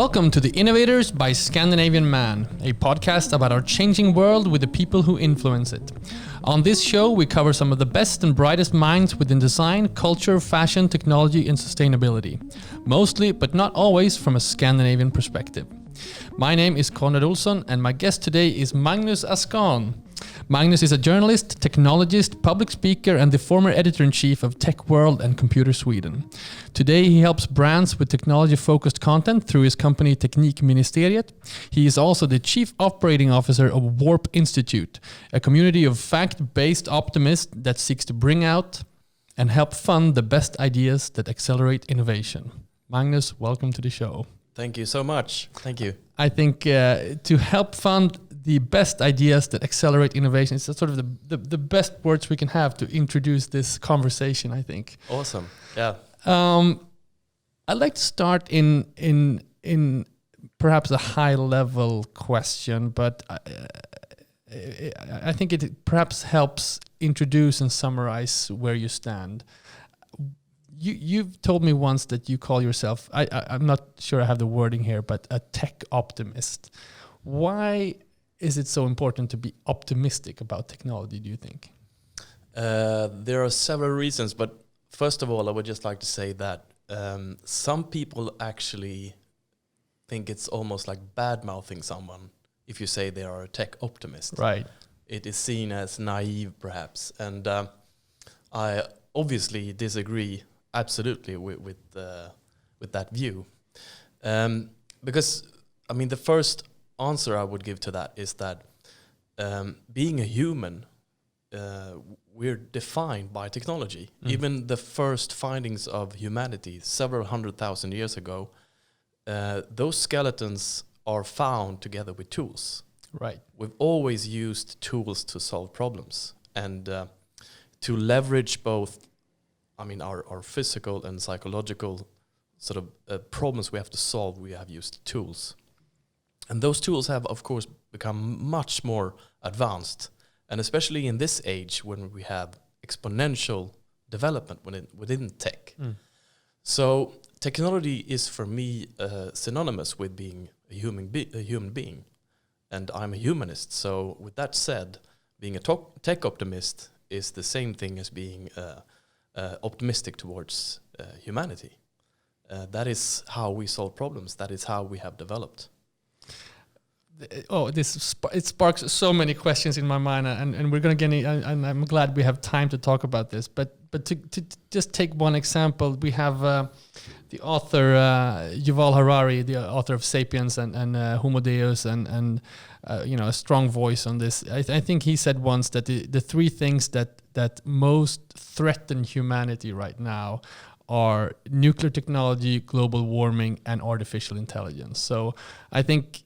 Welcome to The Innovators by Scandinavian Man, a podcast about our changing world with the people who influence it. On this show, we cover some of the best and brightest minds within design, culture, fashion, technology, and sustainability. Mostly, but not always, from a Scandinavian perspective. My name is Konrad Olsson, and my guest today is Magnus Aschan. Magnus is a journalist, technologist, public speaker, and the former editor-in-chief of TechWorld and Computer Sweden. Today, he helps brands with technology-focused content through his company Teknikministeriet. He is also the chief operating officer of Warp Institute, a community of fact-based optimists that seeks to bring out and help fund the best ideas that accelerate innovation. Magnus, welcome to the show. Thank you so much. Thank you. I think to help fund the best ideas that accelerate innovation is sort of the best words we can have to introduce this conversation, I think. Awesome. Yeah. I'd like to start in perhaps a high level question, but I think it perhaps helps introduce and summarize where you stand. You've told me once that you call yourself, I'm not sure I have the wording here, but a tech optimist. Why is it so important to be optimistic about technology, do you think? There are several reasons, but first of all, I would just like to say that some people actually think it's almost like bad-mouthing someone if you say they are a tech optimist. Right. It is seen as naive, perhaps, and I obviously disagree absolutely with that view, because I mean the first answer I would give to that is that being a human, we're defined by technology. Even the first findings of humanity several 100,000 years ago, those skeletons are found together with tools. Right. We've always used tools to solve problems and to leverage both, I mean, our physical and psychological sort of problems we have to solve. We have used tools. And those tools have, of course, become much more advanced. And especially in this age when we have exponential development within tech. So technology is, for me, synonymous with being a human being. And I'm a humanist. So with that said, being a tech optimist is the same thing as being optimistic towards humanity. That is how we solve problems. That is how we have developed. It sparks so many questions in my mind, and we're going to get in, and I'm glad we have time to talk about this. But to just take one example, we have the author Yuval Harari, the author of *Sapiens* and *Homo Deus*, and a strong voice on this. I think he said once that the three things that most threaten humanity right now are nuclear technology, global warming, and artificial intelligence. So I think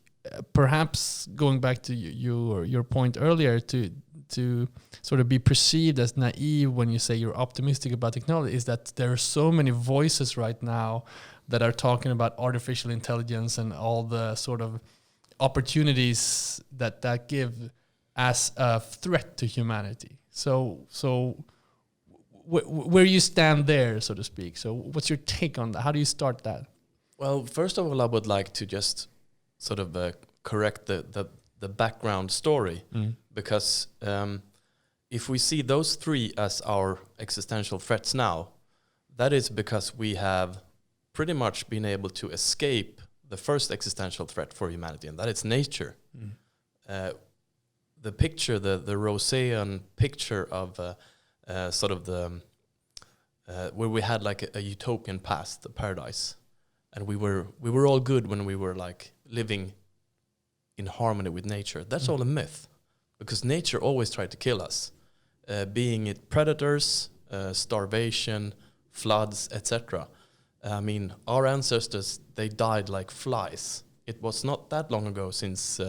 perhaps going back to your point earlier, to sort of be perceived as naive when you say you're optimistic about technology, is that there are so many voices right now that are talking about artificial intelligence and all the sort of opportunities that give as a threat to humanity. So where you stand there, so to speak. So what's your take on that? How do you start that? Well, first of all, I would like to just sort of correct the background story, because if we see those three as our existential threats now, that is because we have pretty much been able to escape the first existential threat for humanity, and that is nature. The picture, the Rosean picture of sort of the where we had like a utopian past, the paradise, and we were all good when we were like living in harmony with nature. That's all a myth, because nature always tried to kill us, being it predators, starvation, floods, etc. I mean, our ancestors, they died like flies. It was not that long ago since,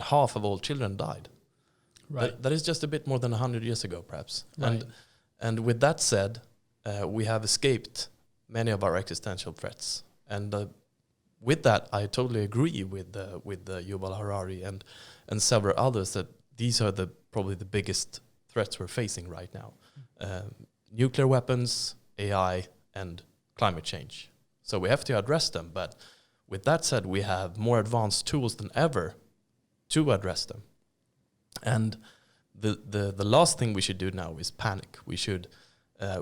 half of all children died. Right. That is just a bit more than 100 years ago, perhaps. Right. And with that said, we have escaped many of our existential threats. And with that, I totally agree with Yuval Harari and several others that these are probably the biggest threats we're facing right now. Nuclear weapons, AI, and climate change. So we have to address them, but with that said, we have more advanced tools than ever to address them. And the last thing we should do now is panic. We should,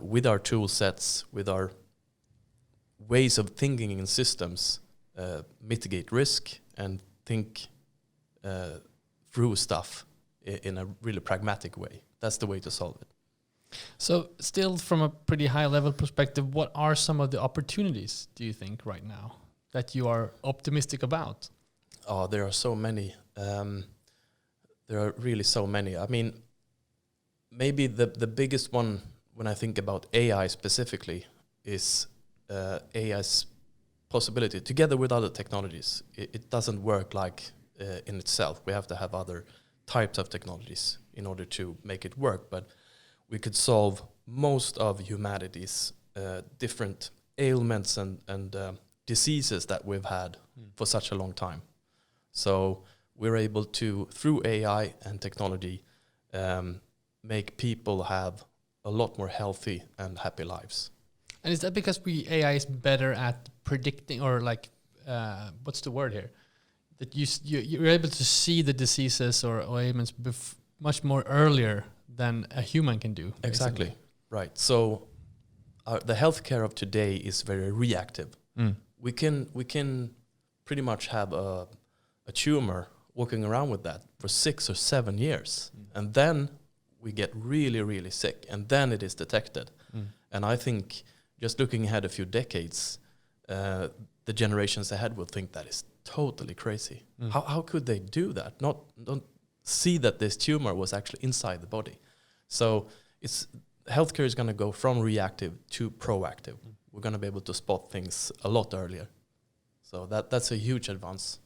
with our tool sets, with our ways of thinking in systems, mitigate risk and think through stuff in a really pragmatic way. That's the way to solve it. So still from a pretty high level perspective, what are some of the opportunities, do you think, right now that you are optimistic about? Oh, there are so many. There are really so many. I mean, maybe the biggest one when I think about AI specifically is AI's possibility, together with other technologies. It doesn't work like in itself. We have to have other types of technologies in order to make it work. But we could solve most of humanity's different ailments and diseases that we've had for such a long time. So we're able to, through AI and technology, make people have a lot more healthy and happy lives. And is that because AI is better at predicting, or like, what's the word here? That you're able to see the diseases or ailments much more earlier than a human can do. Basically. Exactly, right. So the healthcare of today is very reactive. We can pretty much have a tumor walking around with that for 6 or 7 years, and then we get really, really sick, and then it is detected. And I think just looking ahead a few decades, the generations ahead will think that is totally crazy. How could they do that? Not see that this tumor was actually inside the body. So healthcare is going to go from reactive to proactive. We're going to be able to spot things a lot earlier. So that's a huge advance.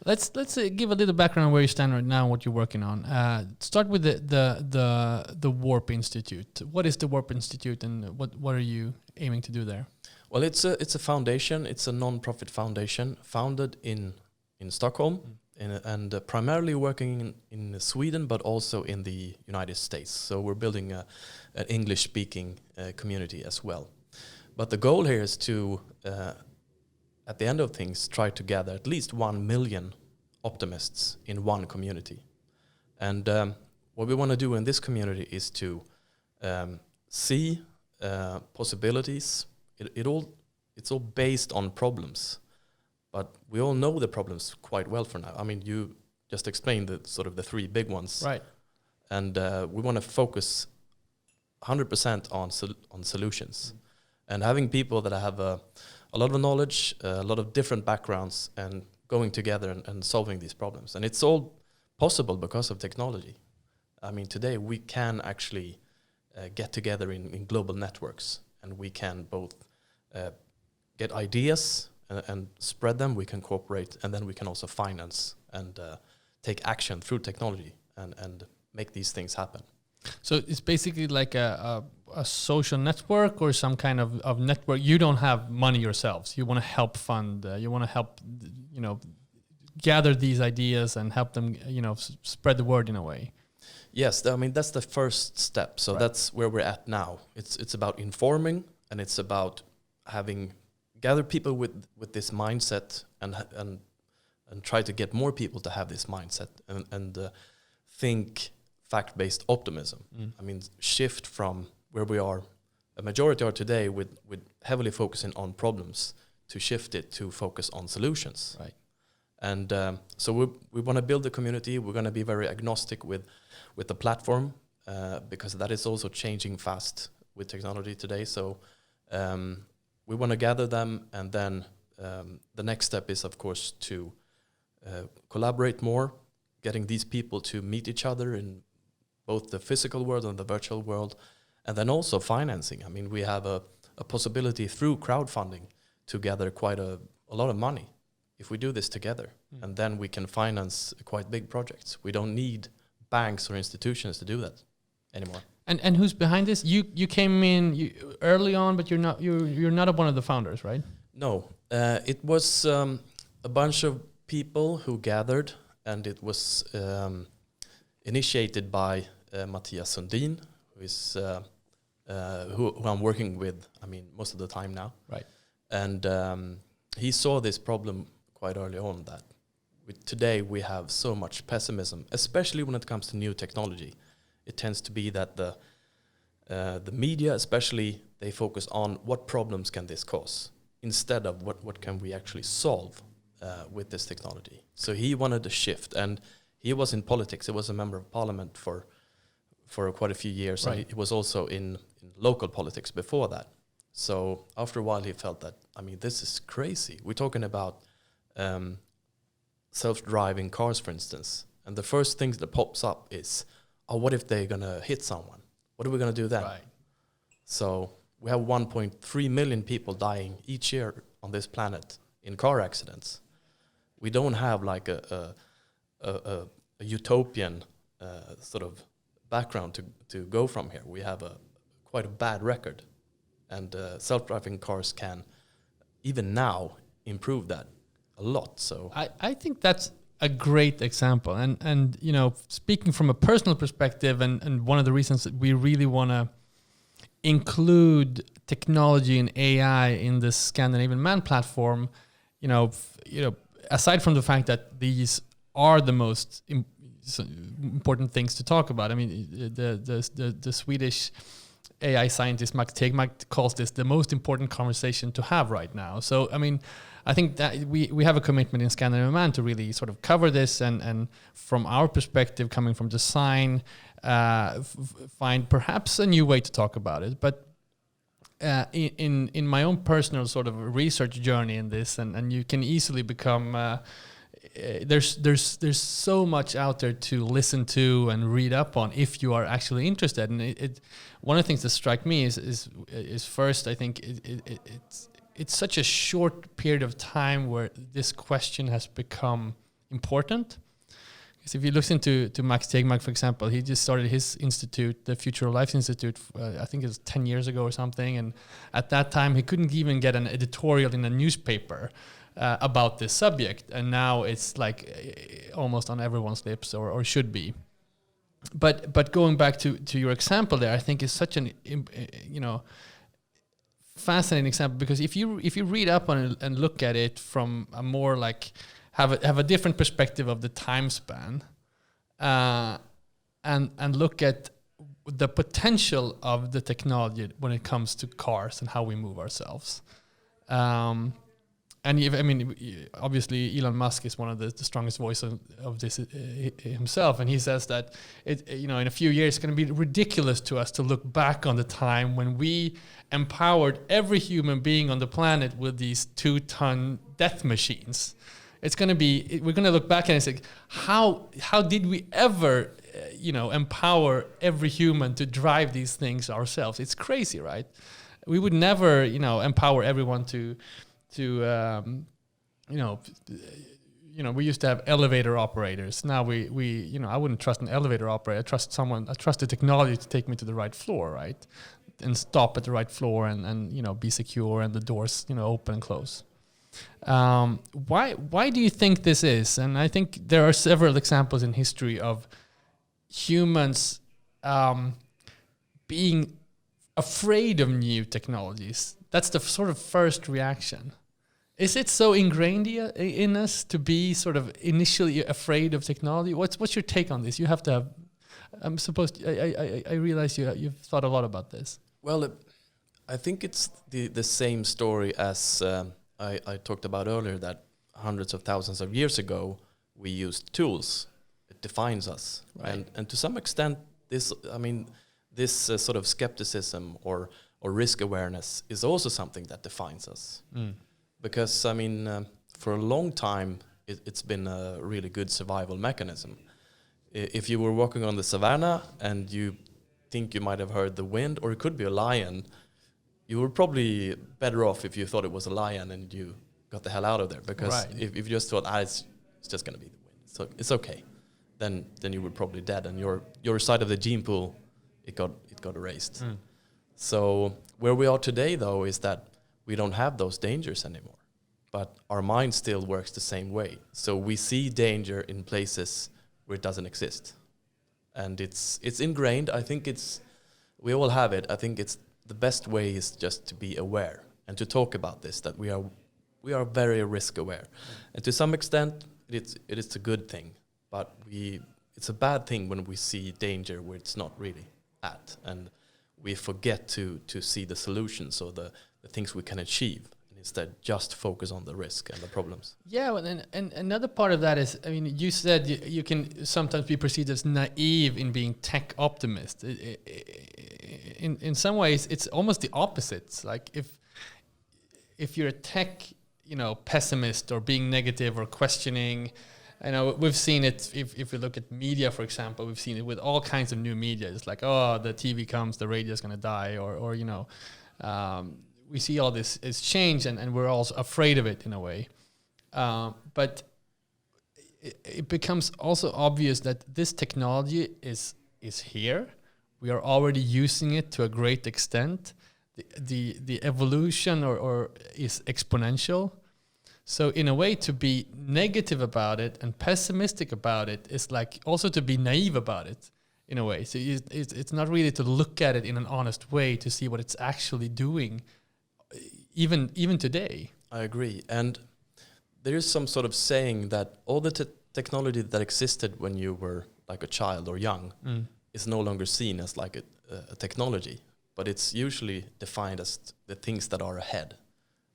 Let's give a little background on where you stand right now and what you're working on. Start with the Warp Institute. What is the Warp Institute, and what are you aiming to do there? Well, it's a foundation. It's a non-profit foundation founded in Stockholm, and primarily working in Sweden, but also in the United States. So we're building an English-speaking community as well. But the goal here is to, at the end of things, try to gather at least 1 million optimists in one community. And what we want to do in this community is to see possibilities. It's all based on problems, but we all know the problems quite well for now. I mean, you just explained the 3 big ones, right? And we want to focus 100% on solutions, and having people that have a lot of knowledge, a lot of different backgrounds, and going together and solving these problems. And it's all possible because of technology. I mean, today we can actually get together in global networks, and we can both get ideas and spread them. We can cooperate, and then we can also finance and take action through technology and make these things happen. So it's basically like a social network or some kind of network. You don't have money yourselves. You want to help fund. You want to help, gather these ideas and help them, spread the word in a way. Yes, I mean that's the first step. So that's where we're at now. It's about informing, and it's about gather people with this mindset and try to get more people to have this mindset and think fact-based optimism. I mean, shift from where we are, a majority are today with heavily focusing on problems, to shift it to focus on solutions. Right. And so we want to build a community. We're going to be very agnostic with the platform because that is also changing fast with technology today. So we want to gather them, and then the next step is, of course, to collaborate more, getting these people to meet each other in both the physical world and the virtual world, and then also financing. I mean, we have a possibility through crowdfunding to gather quite a lot of money if we do this together, and then we can finance quite big projects. We don't need banks or institutions to do that anymore. And who's behind this? You came in early on, but you're not one of the founders, right? No, it was a bunch of people who gathered, and it was initiated by Mattias Sundin, who is who I'm working with. I mean, most of the time now. Right. And he saw this problem quite early on, that today we have so much pessimism, especially when it comes to new technology. It tends to be that the media, especially, they focus on what problems can this cause instead of what can we actually solve with this technology. So he wanted a shift, and he was in politics. He was a member of parliament for quite a few years. Right. And he was also in local politics before that. So after a while, he felt that, I mean, this is crazy. We're talking about self-driving cars, for instance. And the first thing that pops up is, oh, what if they're going to hit someone? What are we going to do then? Right. So we have 1.3 million people dying each year on this planet in car accidents. We don't have like a utopian sort of background to go from here. We have quite a bad record. And self-driving cars can, even now, improve that a lot. So I think that's a great example. And you know, speaking from a personal perspective, and one of the reasons that we really want to include technology and AI in this Scandinavian Man platform, you know, aside from the fact that these are the most important things to talk about. I mean, the Swedish AI scientist Max Tegmark calls this the most important conversation to have right now. So, I mean, I think that we have a commitment in Scandinavian Man to really sort of cover this, and from our perspective, coming from design, find perhaps a new way to talk about it. But in my own personal sort of research journey in this, and you can easily become there's so much out there to listen to and read up on if you are actually interested. And it one of the things that strike me is first, I think it's such a short period of time where this question has become important. Because if you listen to Max Tegmark, for example, he just started his institute, the Future of Life Institute, I think it was 10 years ago or something. And at that time, he couldn't even get an editorial in a newspaper about this subject. And now it's like almost on everyone's lips, or should be. But going back to your example there, I think is such an fascinating example, because if you read up on it and look at it from a more like have a different perspective of the time span, and look at the potential of the technology when it comes to cars and how we move ourselves. And obviously Elon Musk is one of the strongest voices of this himself, and he says that in a few years it's going to be ridiculous to us to look back on the time when we empowered every human being on the planet with these 2-ton death machines. It's going to be, we're going to look back and say, how did we ever empower every human to drive these things ourselves? It's crazy, right? We would never empower everyone to we used to have elevator operators. Now we I wouldn't trust an elevator operator. I trust the technology to take me to the right floor, right? And stop at the right floor and be secure and the doors, open and close. Why do you think this is? And I think there are several examples in history of humans being afraid of new technologies. That's the sort of first reaction. Is it so ingrained in us to be sort of initially afraid of technology? What's your take on this? You have to have. I realize you've thought a lot about this. Well, I think it's the same story as I talked about earlier, that hundreds of thousands of years ago we used tools. It defines us, right. And to some extent, this sort of skepticism or risk awareness is also something that defines us. Because, for a long time, it's been a really good survival mechanism. If you were walking on the savannah and you think you might have heard the wind, or it could be a lion, you were probably better off if you thought it was a lion and you got the hell out of there. Because right. if you just thought, it's just going to be the wind, so it's okay, then you were probably dead, and your side of the gene pool, it got erased. So where we are today, though, is that we don't have those dangers anymore, but our mind still works the same way. So we see danger in places where it doesn't exist, and it's ingrained. I think we all have it. I think it's the best way is just to be aware and to talk about this, that we are we are very risk aware, and to some extent it is a good thing. But it's a bad thing when we see danger where it's not really at, and we forget to see the solutions or the things we can achieve, and instead just focus on the risk and the problems. Yeah, well, and another part of that is, I mean, you said you can sometimes be perceived as naive in being tech optimist. In some ways, it's almost the opposites. Like if you're a tech, pessimist or being negative or questioning, we've seen it. If we look at media, for example, we've seen it with all kinds of new media. It's like, oh, the TV comes, the radio is going to die, or we see all this is change, and we're all afraid of it in a way. But it becomes also obvious that this technology is here. We are already using it to a great extent. The evolution or is exponential. So in a way, to be negative about it and pessimistic about it is like also to be naive about it in a way. So it's not really to look at it in an honest way to see what it's actually doing, even today. I agree. And there is some sort of saying that all the technology that existed when you were like a child or young is no longer seen as like a technology, but it's usually defined as the things that are ahead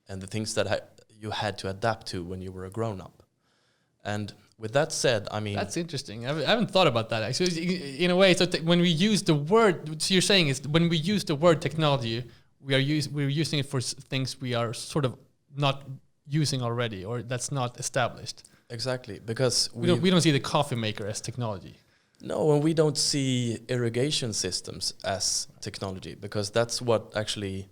and the things that you had to adapt to when you were a grown-up. And with that said, I mean... That's interesting. I haven't thought about that, actually. In a way, so when we use the word... So you're saying is when we use the word technology, we're using it for things we are sort of not using already, or that's not established. Exactly, because we don't see the coffee maker as technology. No, and we don't see irrigation systems as technology, because that's what actually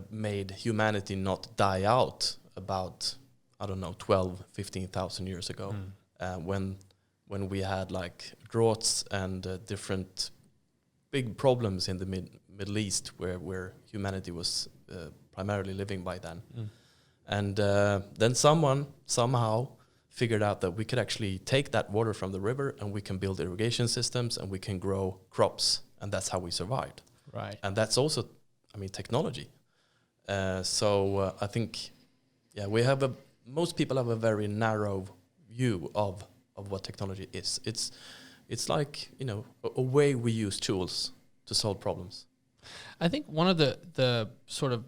made humanity not die out about, 12, 15,000 years ago, when we had like droughts and different big problems in the Middle East where humanity was primarily living by then. And then someone somehow figured out that we could actually take that water from the river and we can build irrigation systems and we can grow crops, and that's how we survived. Right. And that's also, technology. So I think, most people have a very narrow view of what technology is. It's like, a way we use tools to solve problems. I think one of the sort of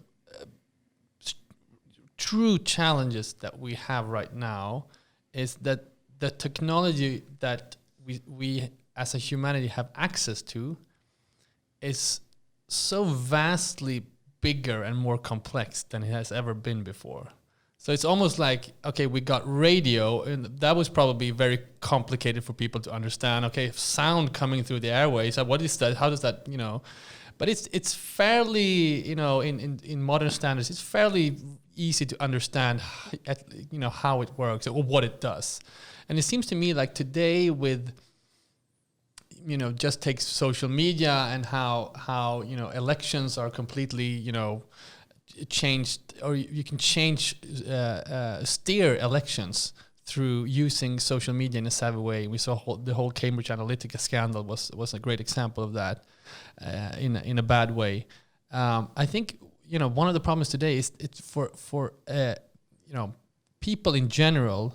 true challenges that we have right now is that the technology that we as a humanity have access to is so vastly bigger and more complex than it has ever been before. So it's almost like, okay, we got radio, and that was probably very complicated for people to understand. Okay, sound coming through the airways, what is that? How does that, But it's fairly, in modern standards, it's fairly easy to understand, how it works or what it does. And it seems to me like today with, just take social media and how elections are completely, changed, or you can steer elections through using social media in a savvy way. We saw the whole Cambridge Analytica scandal was a great example of that in a bad way. I think one of the problems today is it's for people in general.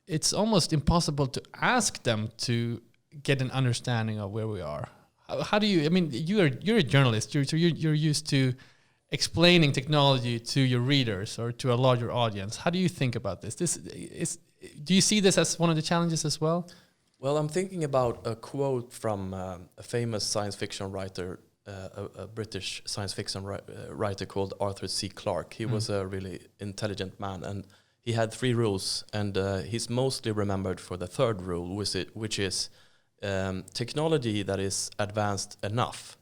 It's almost impossible to ask them to get an understanding of where we are. How do you? I mean, you're a journalist. You're used to explaining technology to your readers or to a larger audience. How do you think about this? Do you see this as one of the challenges as well? Well, I'm thinking about a quote from a famous science fiction writer, a British science fiction writer called Arthur C. Clarke. He was a really intelligent man, and he had 3 rules, and he's mostly remembered for the third rule, which is technology that is advanced enough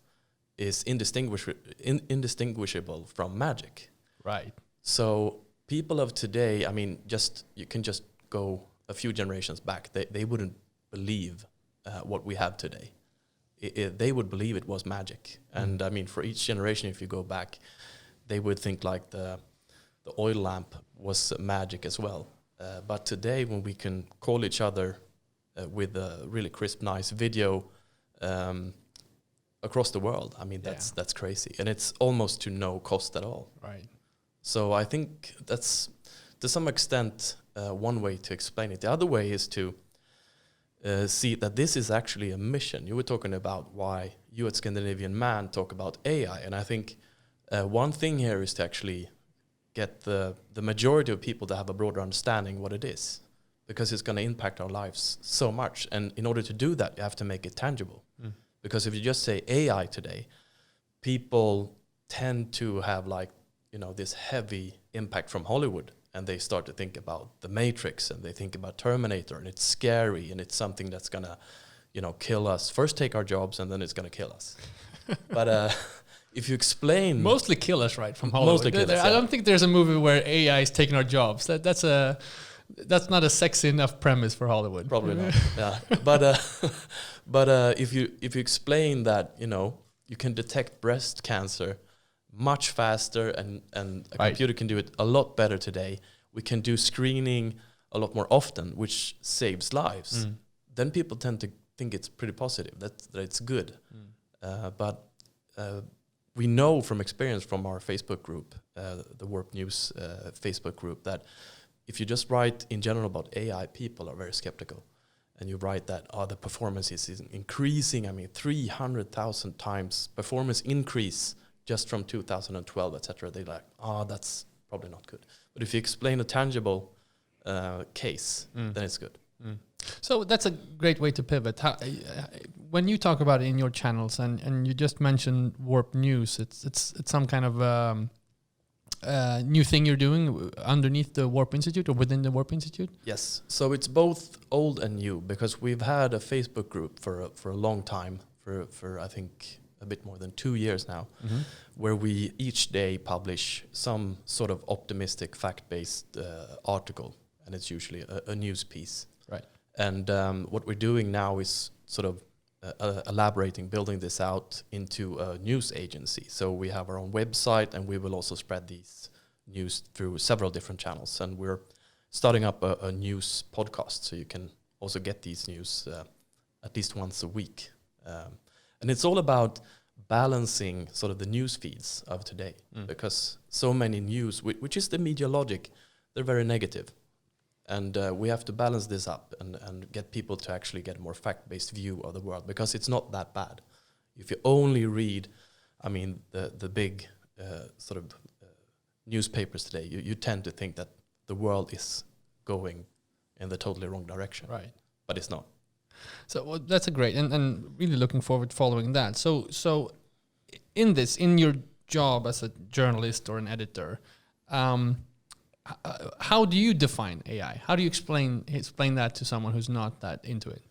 is indistinguishable from magic. Right. So people of today, you can just go a few generations back. They wouldn't believe what we have today. They would believe it was magic. And for each generation, if you go back, they would think like the oil lamp was magic as well. But today, when we can call each other with a really crisp, nice video across the world, that's crazy, and it's almost to no cost at all. Right. So I think that's to some extent one way to explain it. The other way is to see that this is actually a mission. You were talking about why you at Scandinavian Man talk about AI, and I think one thing here is to actually get the majority of people to have a broader understanding what it is, because it's going to impact our lives so much. And in order to do that, you have to make it tangible. Because if you just say AI today, people tend to have this heavy impact from Hollywood, and they start to think about The Matrix, and they think about Terminator, and it's scary, and it's something that's going to, kill us. First take our jobs, and then it's going to kill us. But if you explain... Mostly kill us, right, from Hollywood. Mostly kill us, I don't think there's a movie where AI is taking our jobs. That's not a sexy enough premise for Hollywood. Probably not. Yeah, but if you explain that you can detect breast cancer much faster and a computer can do it a lot better today. We can do screening a lot more often, which saves lives. Then people tend to think it's pretty positive, that it's good. But we know from experience from our Facebook group, the Warp News Facebook group, that if you just write in general about AI, people are very skeptical. And you write that the performance is increasing. 300,000 times performance increase just from 2012, etc. They're like, that's probably not good. But if you explain a tangible case, then it's good. So that's a great way to pivot. When you talk about it in your channels, and you just mentioned Warp News, it's some kind of new thing you're doing underneath the Warp Institute or within the Warp Institute? Yes. So it's both old and new, because we've had a Facebook group for a long time, for I think a bit more than 2 years now, where we each day publish some sort of optimistic, fact-based article, and it's usually a news piece. Right. And what we're doing now is sort of elaborating, building this out into a news agency. So we have our own website, and we will also spread these news through several different channels. And we're starting up a news podcast, so you can also get these news at least once a week. And it's all about balancing sort of the news feeds of today, because so many news, which is the media logic, they're very negative. And we have to balance this up and get people to actually get a more fact-based view of the world, because it's not that bad. If you only read, the big sort of newspapers today, you tend to think that the world is going in the totally wrong direction. Right. But it's not. So that's a great, and really looking forward to following that. So in your job as a journalist or an editor, how do you define AI? How do you explain that to someone who's not that into it?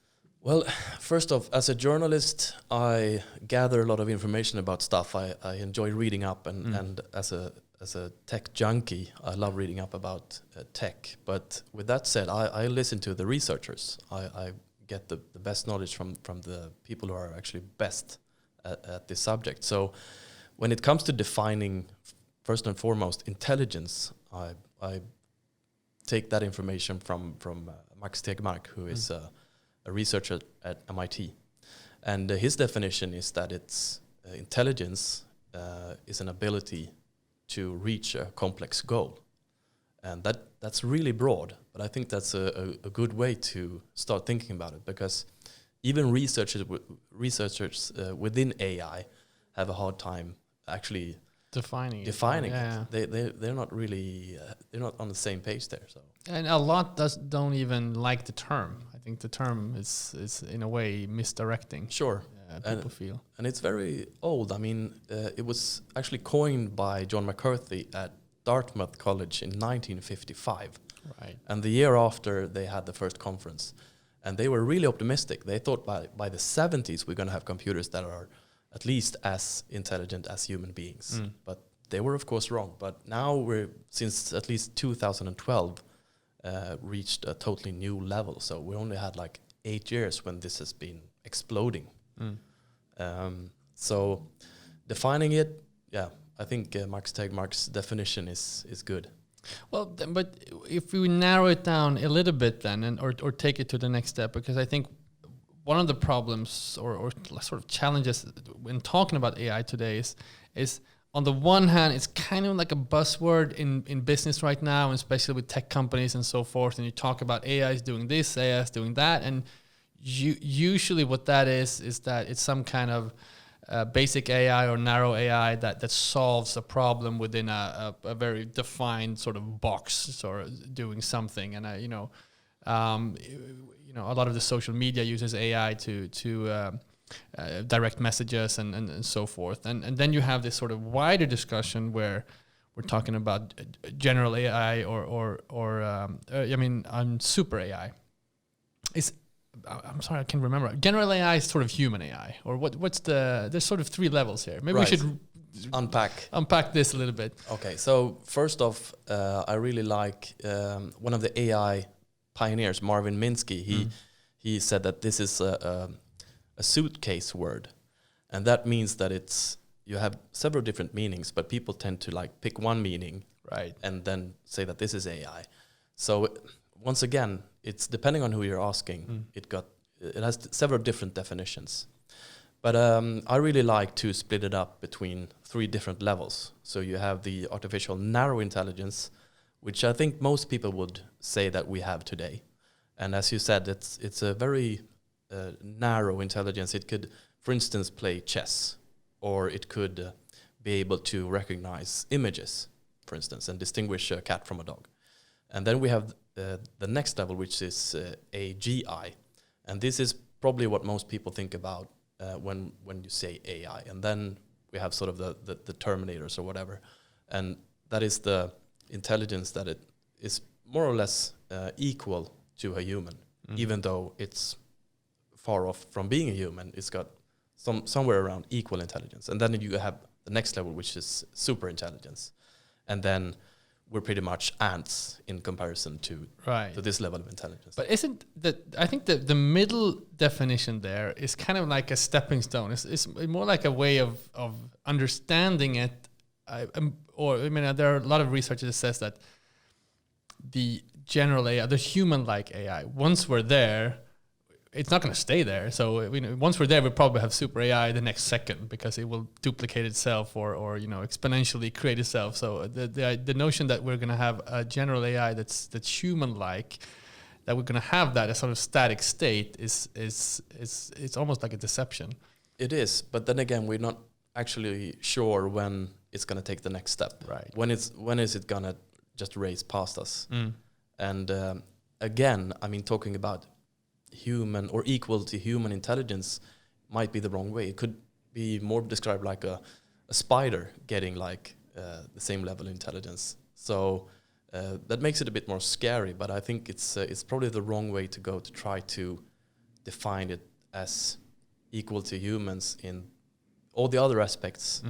Well, first off, as a journalist, I gather a lot of information about stuff. I enjoy reading up, and as a tech junkie, I love reading up about tech. But with that said, I listen to the researchers. I get the best knowledge from the people who are actually best at this subject. So when it comes to defining, first and foremost, intelligence, I take that information from Max Tegmark, who is a researcher at MIT. And his definition is that it's intelligence is an ability to reach a complex goal. And that's really broad, but I think that's a good way to start thinking about it, because even researchers within AI have a hard time actually defining it. Yeah. They're not really they're not on the same page there. So, and a lot don't even like the term. I think the term is in a way misdirecting. Sure, people feel, and it's very old. It was actually coined by John McCarthy at Dartmouth College in 1955. Right. And the year after, they had the first conference, and they were really optimistic. They thought by the 70s we're going to have computers that are at least as intelligent as human beings. But they were, of course, wrong. But now we're, since at least 2012, reached a totally new level. So we only had 8 years when this has been exploding. So defining it, I think Max Tegmark's definition is good. Well, but if we narrow it down a little bit then, or take it to the next step, because I think one of the problems or sort of challenges when talking about AI today is on the one hand, it's kind of like a buzzword in business right now, and especially with tech companies and so forth. And you talk about AI is doing this, AI is doing that, and usually what that is that it's some kind of basic AI or narrow AI that solves a problem within a very defined sort of box, or doing something. And a lot of the social media uses AI to direct messages and so forth. And then you have this sort of wider discussion where we're talking about general AI or super AI. I'm sorry, I can't remember. General AI is sort of human AI, or what's there's sort of three levels here. Maybe we should unpack this a little bit. Okay, so first off, I really like one of the AI pioneers, Marvin Minsky. He said that this is a suitcase word, and that means that you have several different meanings, but people tend to like pick one meaning, right, and then say that this is AI. So once again, it's depending on who you're asking. It has several different definitions, but I really like to split it up between three different levels. So you have the artificial narrow intelligence, which I think most people would say that we have today, and as you said, it's a very narrow intelligence. It could, for instance, play chess, or it could be able to recognize images, for instance, and distinguish a cat from a dog. And then we have the next level, which is AGI, and this is probably what most people think about when you say AI. And then we have sort of the Terminators or whatever, and that is the intelligence that it is more or less equal to a human, even though it's far off from being a human. It's got somewhere around equal intelligence. And then you have the next level, which is super intelligence, and then we're pretty much ants in comparison to this level of intelligence. But isn't that, I think the middle definition there is kind of like a stepping stone. It's more like a way of understanding it. There are a lot of research that says that the general AI, the human-like AI, once we're there, it's not going to stay there. So once we're there, we'll probably have super AI the next second, because it will duplicate itself or exponentially create itself. So the notion that we're going to have a general AI that's human-like, that we're going to have that as sort of static state is it's almost like a deception. It is, but then again, we're not actually sure when it's going to take the next step. Right. When is it going to just race past us? And again, talking about human or equal to human intelligence might be the wrong way. It could be more described like a spider getting like the same level of intelligence. So that makes it a bit more scary, but I think it's probably the wrong way to go to try to define it as equal to humans in all the other aspects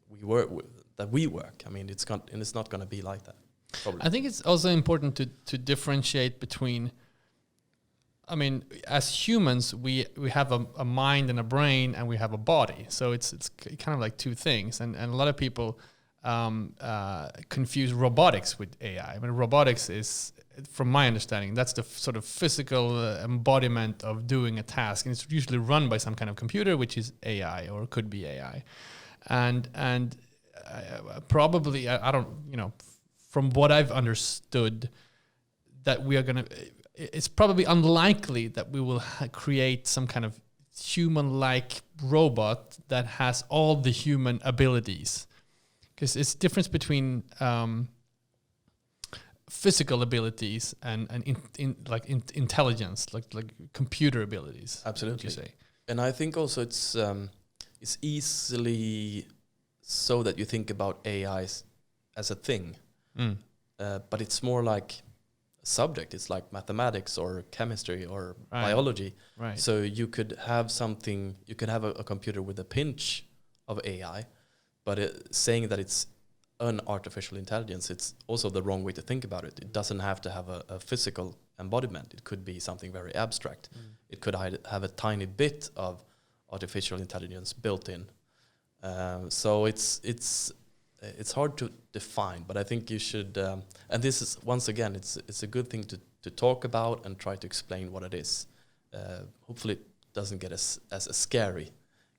we work. It's not going to be like that. Probably. I think it's also important to differentiate between, as humans, we have a mind and a brain, and we have a body. So it's kind of like two things. And a lot of people confuse robotics with AI. Robotics is, from my understanding, that's the sort of physical embodiment of doing a task. And it's usually run by some kind of computer, which is AI or could be AI. And probably, I don't, from what I've understood, that we are going to... It's probably unlikely that we will create some kind of human-like robot that has all the human abilities, because it's difference between physical abilities and intelligence, like computer abilities. Absolutely. Would you say? And I think also it's easily so that you think about AI as a thing, but it's more like subject. It's like mathematics or chemistry or biology. Right. So you could have something, you could have a computer with a pinch of AI, but saying that it's an artificial intelligence, it's also the wrong way to think about it. It doesn't have to have a physical embodiment. It could be something very abstract. It could have a tiny bit of artificial intelligence built in. So it's hard to define, but I think you should, and this is, once again, it's a good thing to talk about and try to explain what it is. Hopefully it doesn't get as scary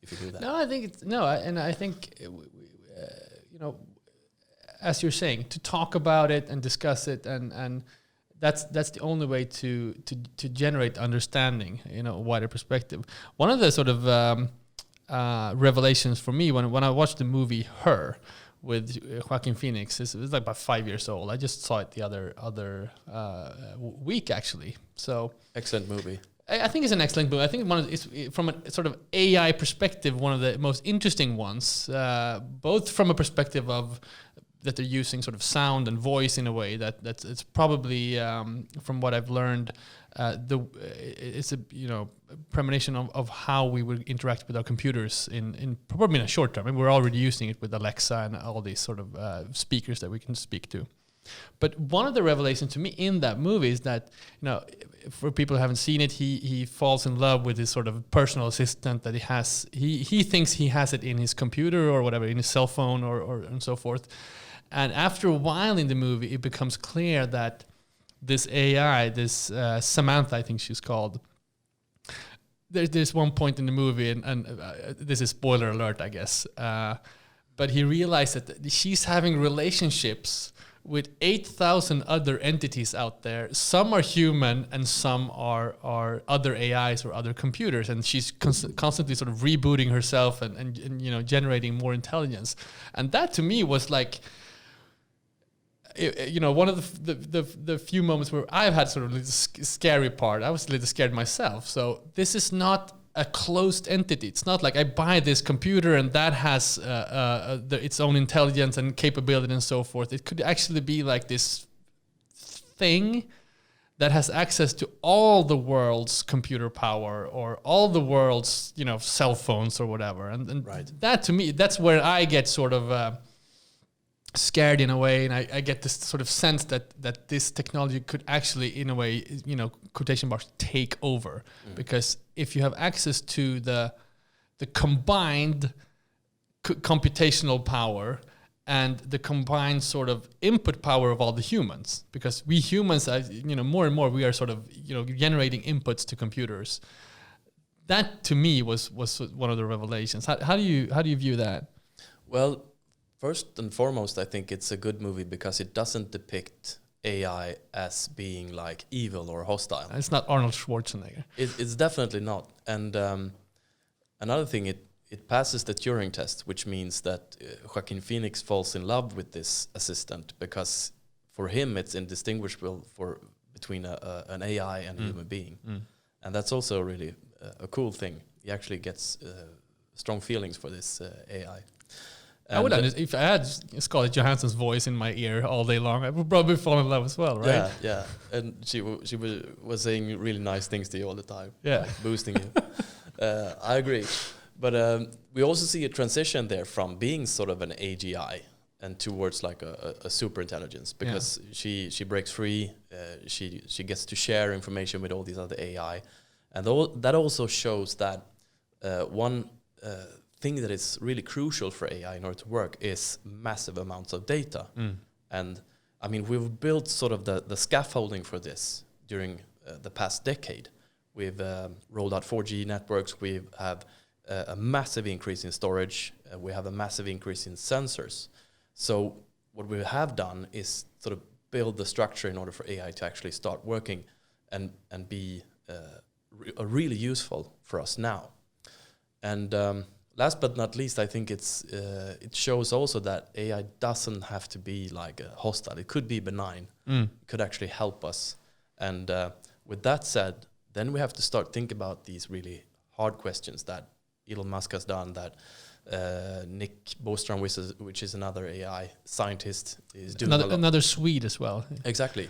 if you do that. No, I think I think as you're saying, to talk about it and discuss it, and that's the only way to generate understanding, a wider perspective. One of the sort of revelations for me when I watched the movie Her with Joaquin Phoenix, it was like about 5 years old. I just saw it the other week actually. So excellent movie. I think it's an excellent movie. I think it's from a sort of AI perspective, one of the most interesting ones, both from a perspective of that they're using sort of sound and voice in a way that's it's probably from what I've learned, it's a premonition of how we will interact with our computers in probably in a short term. I mean, we're already using it with Alexa and all these sort of speakers that we can speak to. But one of the revelations to me in that movie is that, for people who haven't seen it, he falls in love with his sort of personal assistant that he has. He thinks he has it in his computer or whatever, in his cell phone or and so forth. And after a while in the movie, it becomes clear that this AI, this Samantha, I think she's called, there's one point in the movie, and this is spoiler alert, I guess, but he realized that she's having relationships with 8,000 other entities out there. Some are human and some are other AIs or other computers, and she's constantly sort of rebooting herself and generating more intelligence. And that to me was like, one of the few moments where I've had sort of a scary part. I was a little scared myself. So this is not a closed entity. It's not like I buy this computer and that has its own intelligence and capability and so forth. It could actually be like this thing that has access to all the world's computer power or all the world's cell phones or whatever. And right. That to me, that's where I get sort of scared in a way, and I get this sort of sense that this technology could actually, in a way, quotation marks, take over. Because if you have access to the combined computational power and the combined sort of input power of all the humans, because we humans, more and more we are sort of generating inputs to computers. That to me was one of the revelations. How do you view that? Well, first and foremost, I think it's a good movie because it doesn't depict AI as being like evil or hostile. It's not Arnold Schwarzenegger. It's definitely not. And another thing, it passes the Turing test, which means that Joaquin Phoenix falls in love with this assistant because for him it's indistinguishable between an AI and a human being. And that's also really a cool thing. He actually gets strong feelings for this AI. I would if I had Scarlett Johansson's voice in my ear all day long, I would probably fall in love as well, right? Yeah. And she was saying really nice things to you all the time, like boosting you. I agree, but we also see a transition there from being sort of an AGI and towards like a super intelligence because she breaks free. She gets to share information with all these other AI, and that also shows that one thing that is really crucial for AI in order to work is massive amounts of data. And I mean, we've built sort of the scaffolding for this during the past decade. We've rolled out 4G networks. We have a massive increase in storage. We have a massive increase in sensors. So what we have done is sort of build the structure in order for AI to actually start working and be really useful for us now. And last but not least, I think it shows also that AI doesn't have to be like hostile. It could be benign. It could actually help us. And with that said, then we have to start thinking about these really hard questions that Elon Musk has done, that Nick Bostrom, which is another AI scientist, is doing. Another Swede as well. Exactly.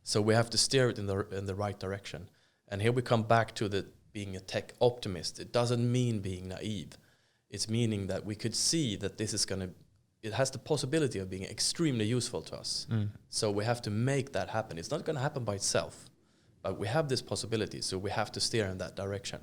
So we have to steer it in the right direction. And here we come back to being a tech optimist. It doesn't mean being naive. It's meaning that we could see that this is it has the possibility of being extremely useful to us. So we have to make that happen. It's not going to happen by itself, but we have this possibility, so we have to steer in that direction.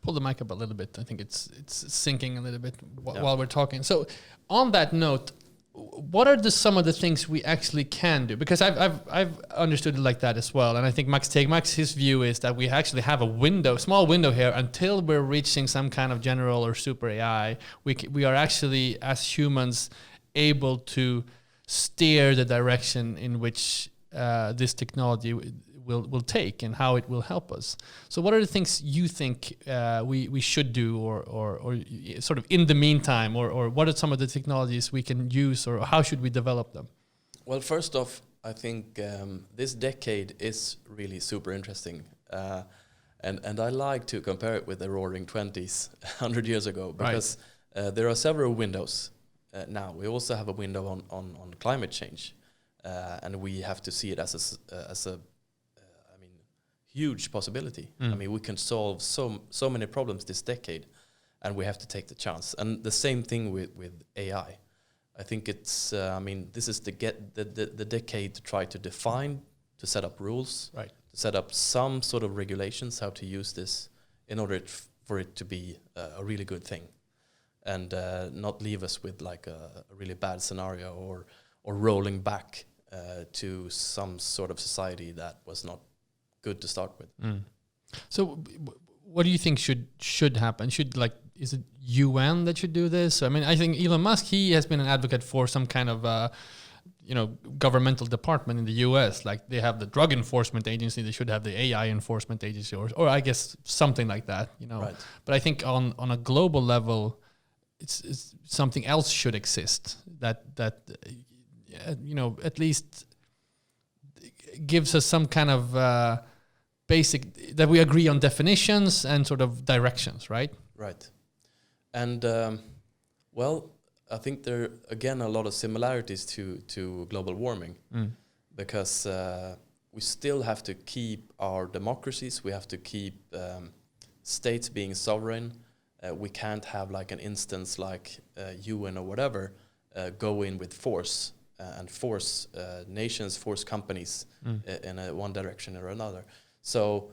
Pull the mic up a little bit. I think it's sinking a little bit while we're talking. So on that note, what are some of the things we actually can do? Because I've understood it like that as well, and I think Max, his view is that we actually have a small window here until we're reaching some kind of general or super AI. We are actually, as humans, able to steer the direction in which this technology will take and how it will help us. So what are the things you think we should do or sort of in the meantime, or what are some of the technologies we can use, or how should we develop them? Well, first off, I think this decade is really super interesting. And I like to compare it with the Roaring 20s 100 years ago, because there are several windows now. We also have a window on climate change, and we have to see it as a huge possibility. I mean, we can solve so many problems this decade, and we have to take the chance. And the same thing with AI. I think it's, this is the decade to try to define, to set up rules, to set up some sort of regulations, how to use this in order for it to be a really good thing, and not leave us with like a really bad scenario or rolling back to some sort of society that was not good to start with. So what do you think should happen? Is it UN that should do this? I mean, I think Elon Musk, he has been an advocate for some kind of governmental department in the US. Like they have the drug enforcement agency, they should have the AI enforcement agency, or I guess something like that, But I think on a global level, it's something else should exist that at least gives us some kind of basic, that we agree on definitions and sort of directions, right? Right. And I think there are, again, a lot of similarities to global warming, because we still have to keep our democracies, we have to keep states being sovereign. We can't have like an instance like UN or whatever go in with force and force nations, force companies in one direction or another. So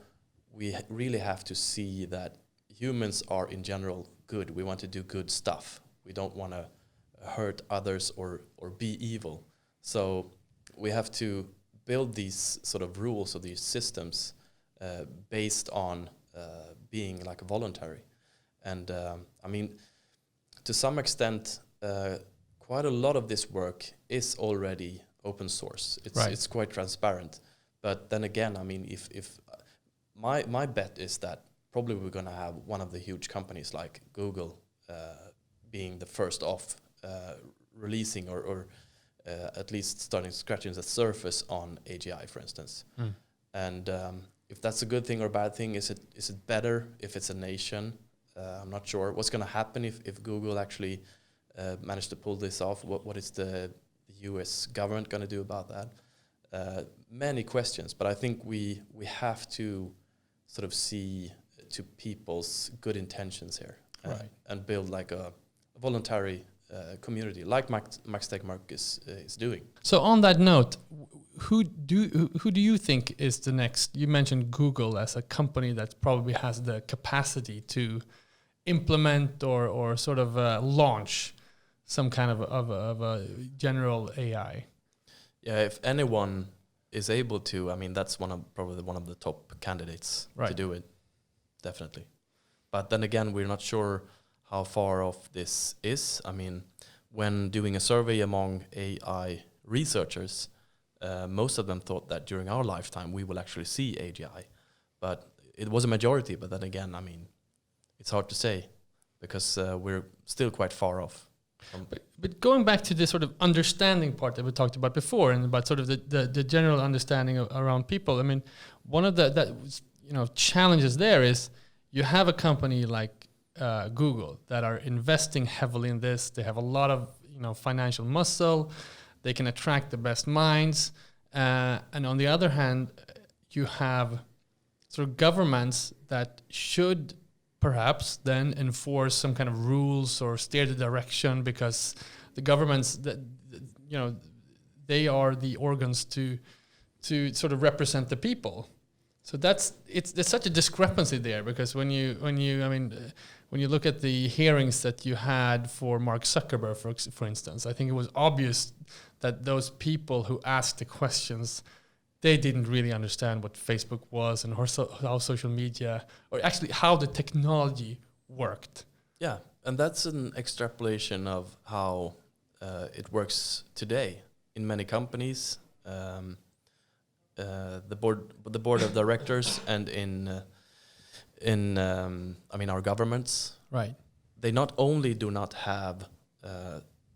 we really have to see that humans are in general good. We want to do good stuff. We don't want to hurt others or be evil. So we have to build these sort of rules or these systems based on being like voluntary. And to some extent, quite a lot of this work is already open source. It's quite transparent. But then again, if my bet is that probably we're going to have one of the huge companies like Google being the first off releasing or at least starting scratching the surface on AGI, for instance. And if that's a good thing or bad thing, is it better if it's a nation? I'm not sure what's going to happen if Google actually managed to pull this off. What is the US government going to do about that? Many questions, but I think we have to sort of see to people's good intentions here, and build like a voluntary community, like Max Tegmark is doing. So on that note, who do you think is the next? You mentioned Google as a company that probably has the capacity to implement or sort of launch some kind of a general AI. Yeah, if anyone is able to, that's probably one of the top candidates to do it, definitely. But then again, we're not sure how far off this is. When doing a survey among AI researchers, most of them thought that during our lifetime we will actually see AGI. But it was a majority, but then again, it's hard to say because we're still quite far off. But going back to the sort of understanding part that we talked about before, and about sort of the general understanding around people, one of the challenges there is you have a company like Google that are investing heavily in this. They have a lot of financial muscle. They can attract the best minds, and on the other hand, you have sort of governments that should perhaps then enforce some kind of rules or steer the direction, because the governments that they are the organs to sort of represent the people. So there's such a discrepancy there, because when you look at the hearings that you had for Mark Zuckerberg, for instance, I think it was obvious that those people who asked the questions, they didn't really understand what Facebook was and how social media, or actually how the technology worked. Yeah, and that's an extrapolation of how it works today in many companies, the board of directors, and in I mean our governments. Right. They not only do not have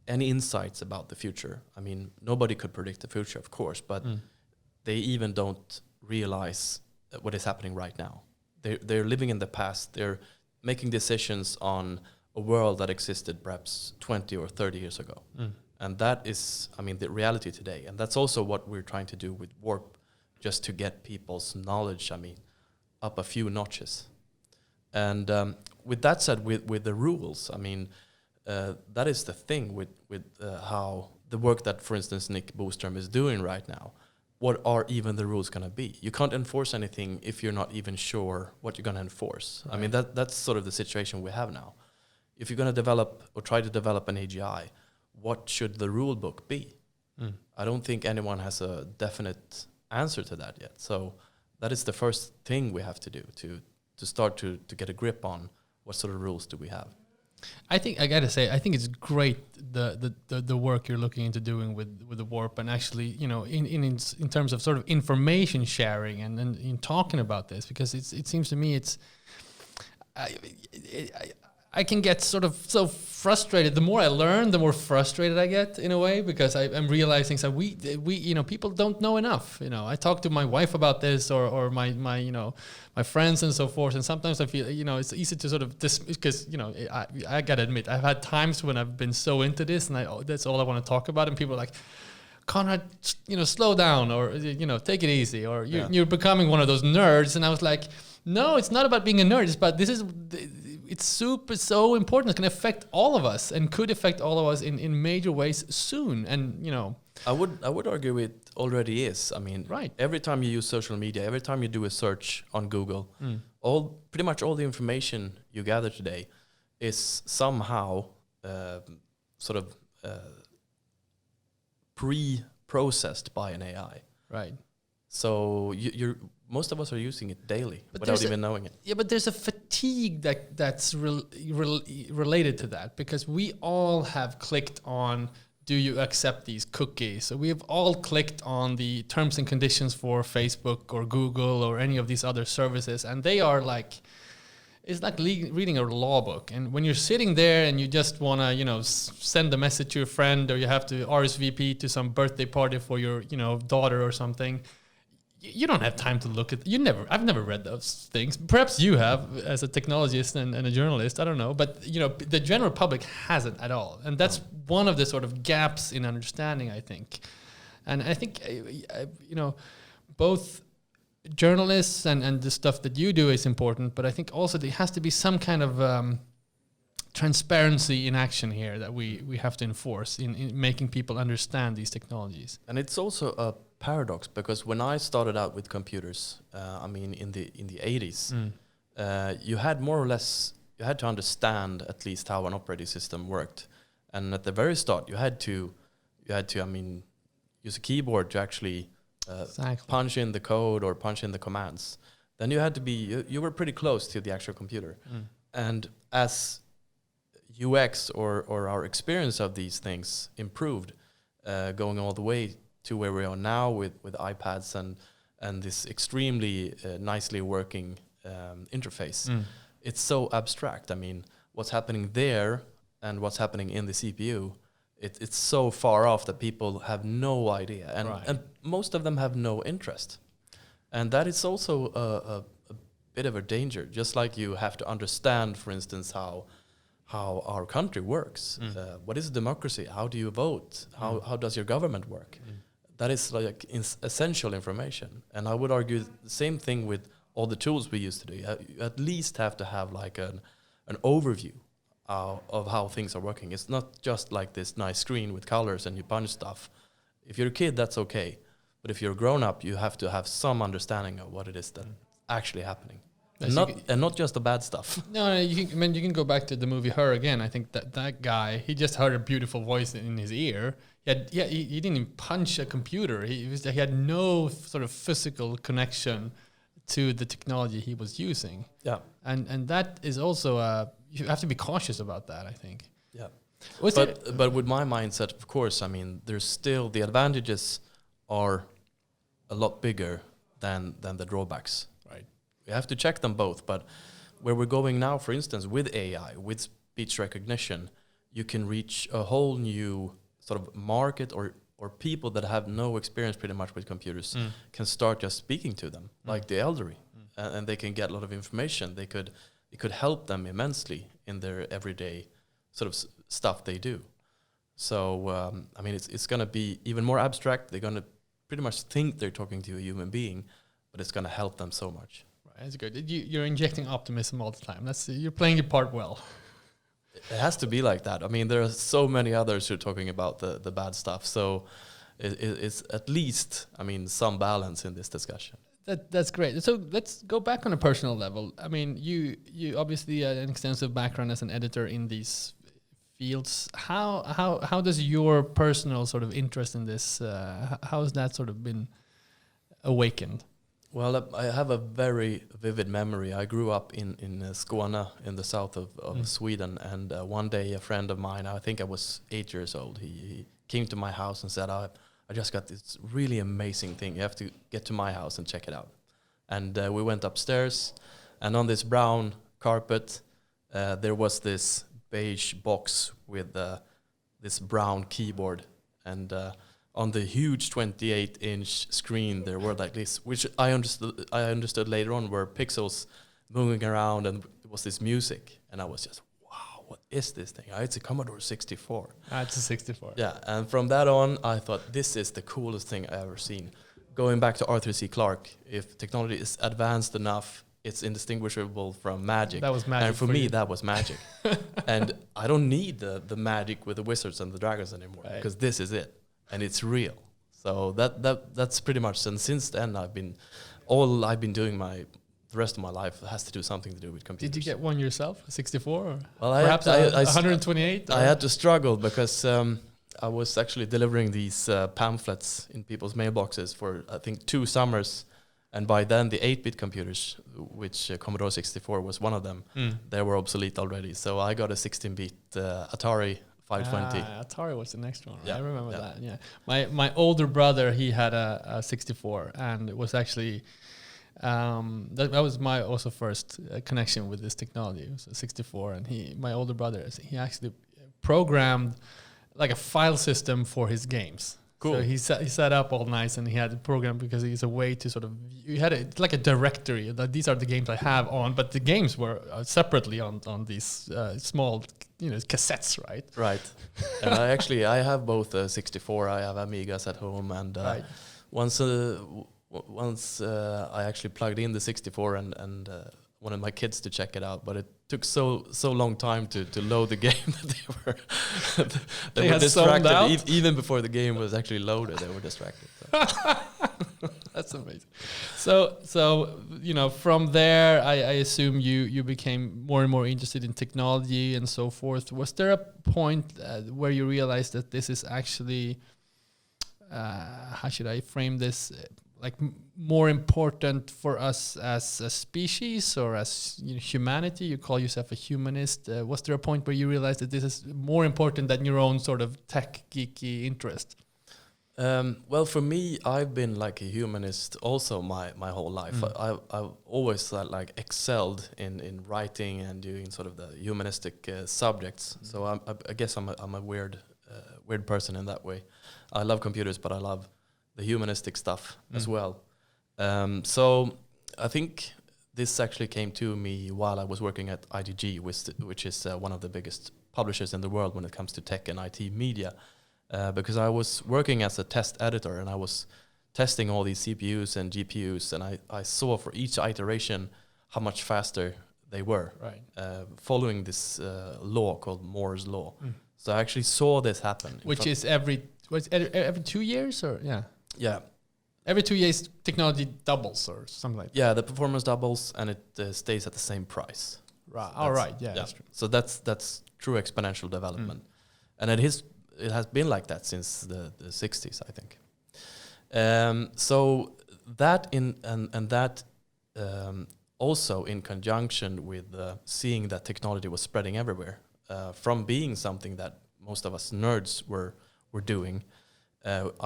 any insights about the future. I mean, nobody could predict the future, of course, but they even don't realize what is happening right now. They're living in the past. They're making decisions on a world that existed perhaps 20 or 30 years ago. And that is, I mean, the reality today. And that's also what we're trying to do with Warp, just to get people's knowledge, I mean, up a few notches. And with that said, with the rules, I mean, that is the thing with how the work that, for instance, Nick Boström is doing right now. What are even the rules going to be? You can't enforce anything if you're not even sure what you're going to enforce. Right. I mean, that's sort of the situation we have now. If you're going to develop or try to develop an AGI, what should the rule book be? I don't think anyone has a definite answer to that yet. So that is the first thing we have to do to start to get a grip on what sort of rules do we have. I gotta say, I think it's great the work you're looking into doing with the Warp, and actually, you know, in terms of sort of information sharing and in talking about this, because it seems to me I can get sort of so frustrated. The more I learn, the more frustrated I get in a way, because I'm realizing that we you know, people don't know enough. You know, I talk to my wife about this or my you know, my friends and so forth, and sometimes I feel, you know, it's easy to sort of because, you know, I gotta admit, I've had times when I've been so into this and that's all I want to talk about, and people are like, Conrad, you know, slow down, or, you know, take it easy, or you're becoming one of those nerds. And I was like, no, it's not about being a nerd. It's about it's so important. It's going to affect all of us, and could affect all of us in major ways soon. And, you know, I would argue it already is. I mean, right. Every time you use social media, every time you do a search on Google, pretty much all the information you gather today is somehow sort of pre-processed by an AI. Right. So most of us are using it daily without even knowing it. Yeah, but there's a fatigue that's related to that, because we all have clicked on, do you accept these cookies? So we have all clicked on the terms and conditions for Facebook or Google or any of these other services, and they are like, it's like reading a law book. And when you're sitting there and you just want to, you know, send a message to a friend, or you have to RSVP to some birthday party for your, you know, daughter or something, you don't have time to look at. I've never read those things. Perhaps you have, as a technologist and a journalist. I don't know, but, you know, the general public hasn't at all, and that's one of the sort of gaps in understanding, I think. And I think, you know, both journalists and the stuff that you do is important, but I think also there has to be some kind of transparency in action here that we have to enforce in making people understand these technologies. And it's also a paradox, because when I started out with computers, I mean in the 80s, you had more or less, you had to understand at least how an operating system worked, and at the very start you had to I mean use a keyboard to actually punch in the code or punch in the commands. Then you had to be you were pretty close to the actual computer, and as UX or our experience of these things improved, going all the way to where we are now with iPads and this extremely nicely working interface. It's so abstract. I mean, what's happening there and what's happening in the CPU, it's so far off that people have no idea, and most of them have no interest. And that is also a bit of a danger. Just like you have to understand, for instance, how our country works. What is democracy? How do you vote? How does your government work? That is like essential information. And I would argue the same thing with all the tools we use today. You at least have to have like an overview of how things are working. It's not just like this nice screen with colors and you punch stuff. If you're a kid, that's okay. But if you're a grown-up, you have to have some understanding of what it is that's actually happening. And not just the bad stuff. No, you can go back to the movie Her again. I think that guy, he just heard a beautiful voice in his ear. He didn't even punch a computer. He had no sort of physical connection to the technology he was using. Yeah. And that is also you have to be cautious about that, I think. Yeah. But with my mindset, of course, I mean, there's still the advantages are a lot bigger than the drawbacks. Right. We have to check them both. But where we're going now, for instance, with AI, with speech recognition, you can reach a whole new sort of market or people that have no experience pretty much with computers can start just speaking to them, like the elderly, and they can get a lot of information. It could help them immensely in their everyday sort of stuff they do. So I mean, it's going to be even more abstract. They're going to pretty much think they're talking to a human being, but it's going to help them so much. Right, that's good. You're injecting optimism all the time. You're playing your part well. It has to be like that. I mean, there are so many others who are talking about the bad stuff. So it's at least, I mean, some balance in this discussion. That's great. So let's go back on a personal level. I mean, you obviously had an extensive background as an editor in these fields. How does your personal sort of interest in this, how has that sort of been awakened? Well, I have a very vivid memory. I grew up in Skåne, in the south of Sweden, and one day a friend of mine, I think I was 8 years old, he came to my house and said, I just got this really amazing thing. You have to get to my house and check it out. And we went upstairs, and on this brown carpet, there was this beige box with this brown keyboard. And on the huge 28-inch screen, there were like this, which I understood later on were pixels moving around, and it was this music. And I was just, wow, what is this thing? It's a Commodore 64. It's a 64. Yeah, and from that on, I thought this is the coolest thing I ever seen. Going back to Arthur C. Clarke, if technology is advanced enough, it's indistinguishable from magic. That was magic. And for me, that was magic. And I don't need the magic with the wizards and the dragons anymore, because this is it. And it's real. So that's pretty much. And since then, I've been doing the rest of my life has to do something to do with computers. Did you get one yourself, a 64? Or well, perhaps 128? I had to struggle because I was actually delivering these pamphlets in people's mailboxes for, I think, 2 summers. And by then, the 8-bit computers, which Commodore 64 was one of them, they were obsolete already. So I got a 16-bit Atari 520. Atari was the next one. Yeah. I remember that. Yeah, my older brother, he had a 64, and it was actually that was my also first connection with this technology. It was a 64, and my older brother, he actually programmed like a file system for his games. Cool. So he set up all nice, and he had a program because it's a way to sort of, you had it's like a directory that these are the games I have on, but the games were separately on these small, cassettes, right? Right. And I have both 64. I have Amigas at home, and once I actually plugged in the 64 and wanted my kids to check it out, but it took so long time to load the game that they were distracted. Even before the game was actually loaded, they were distracted. So. That's amazing. So from there, I assume you became more and more interested in technology and so forth. Was there a point where you realized that this is actually, how should I frame this? Like more important for us as a species or as humanity? You call yourself a humanist. Was there a point where you realized that this is more important than your own sort of tech geeky interest? Well, for me, I've been like a humanist also my whole life. I've always excelled in writing and doing sort of the humanistic subjects. So I guess I'm a weird person in that way. I love computers, but I love the humanistic stuff as well. So I think this actually came to me while I was working at IDG, which is one of the biggest publishers in the world when it comes to tech and IT media. Because I was working as a test editor, and I was testing all these CPUs and GPUs, and I saw for each iteration how much faster they were, following this law called Moore's law. So I actually saw this happen. Which is every 2 years, or Yeah. Every 2 years, technology doubles or something like that. Yeah, the performance doubles, and it stays at the same price. Right. All right. Yeah, that's true. So that's true exponential development, and it has been like that since the 60s, I think. So that also in conjunction with seeing that technology was spreading everywhere, from being something that most of us nerds were doing,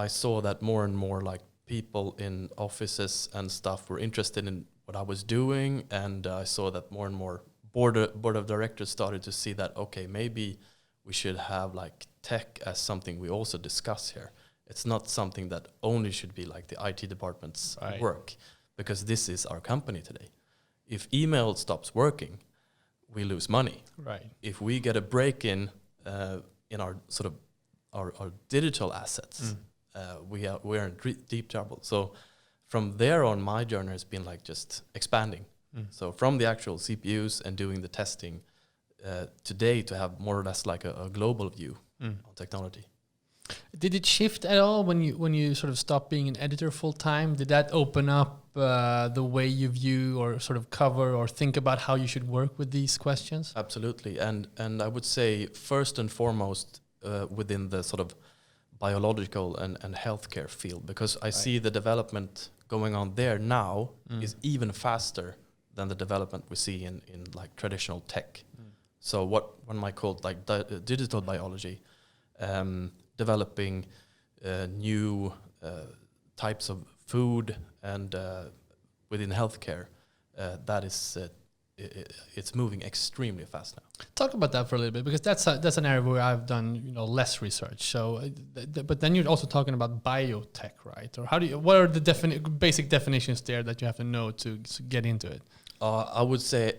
I saw that more and more like people in offices and stuff were interested in what I was doing, and I saw that more and more board of directors started to see that, okay, maybe we should have like tech as something we also discuss here. It's not something that only should be like the IT department's work, because this is our company today. If email stops working, we lose money. Right. If we get a break in our sort of our digital assets, we are in deep trouble. So from there on, my journey has been like just expanding. So from the actual CPUs and doing the testing today to have more or less like a global view on technology. Did it shift at all when you sort of stopped being an editor full time? Did that open up the way you view or sort of cover or think about how you should work with these questions? Absolutely, and I would say first and foremost within the sort of biological and healthcare field, because I see the development going on there now is even faster than the development we see in like traditional tech. So what one might call like digital biology, developing new types of food and within healthcare, that is it's moving extremely fast now. Talk about that for a little bit, because that's an area where I've done less research. So, but then you're also talking about biotech, right? Or what are the basic definitions there that you have to know to get into it? I would say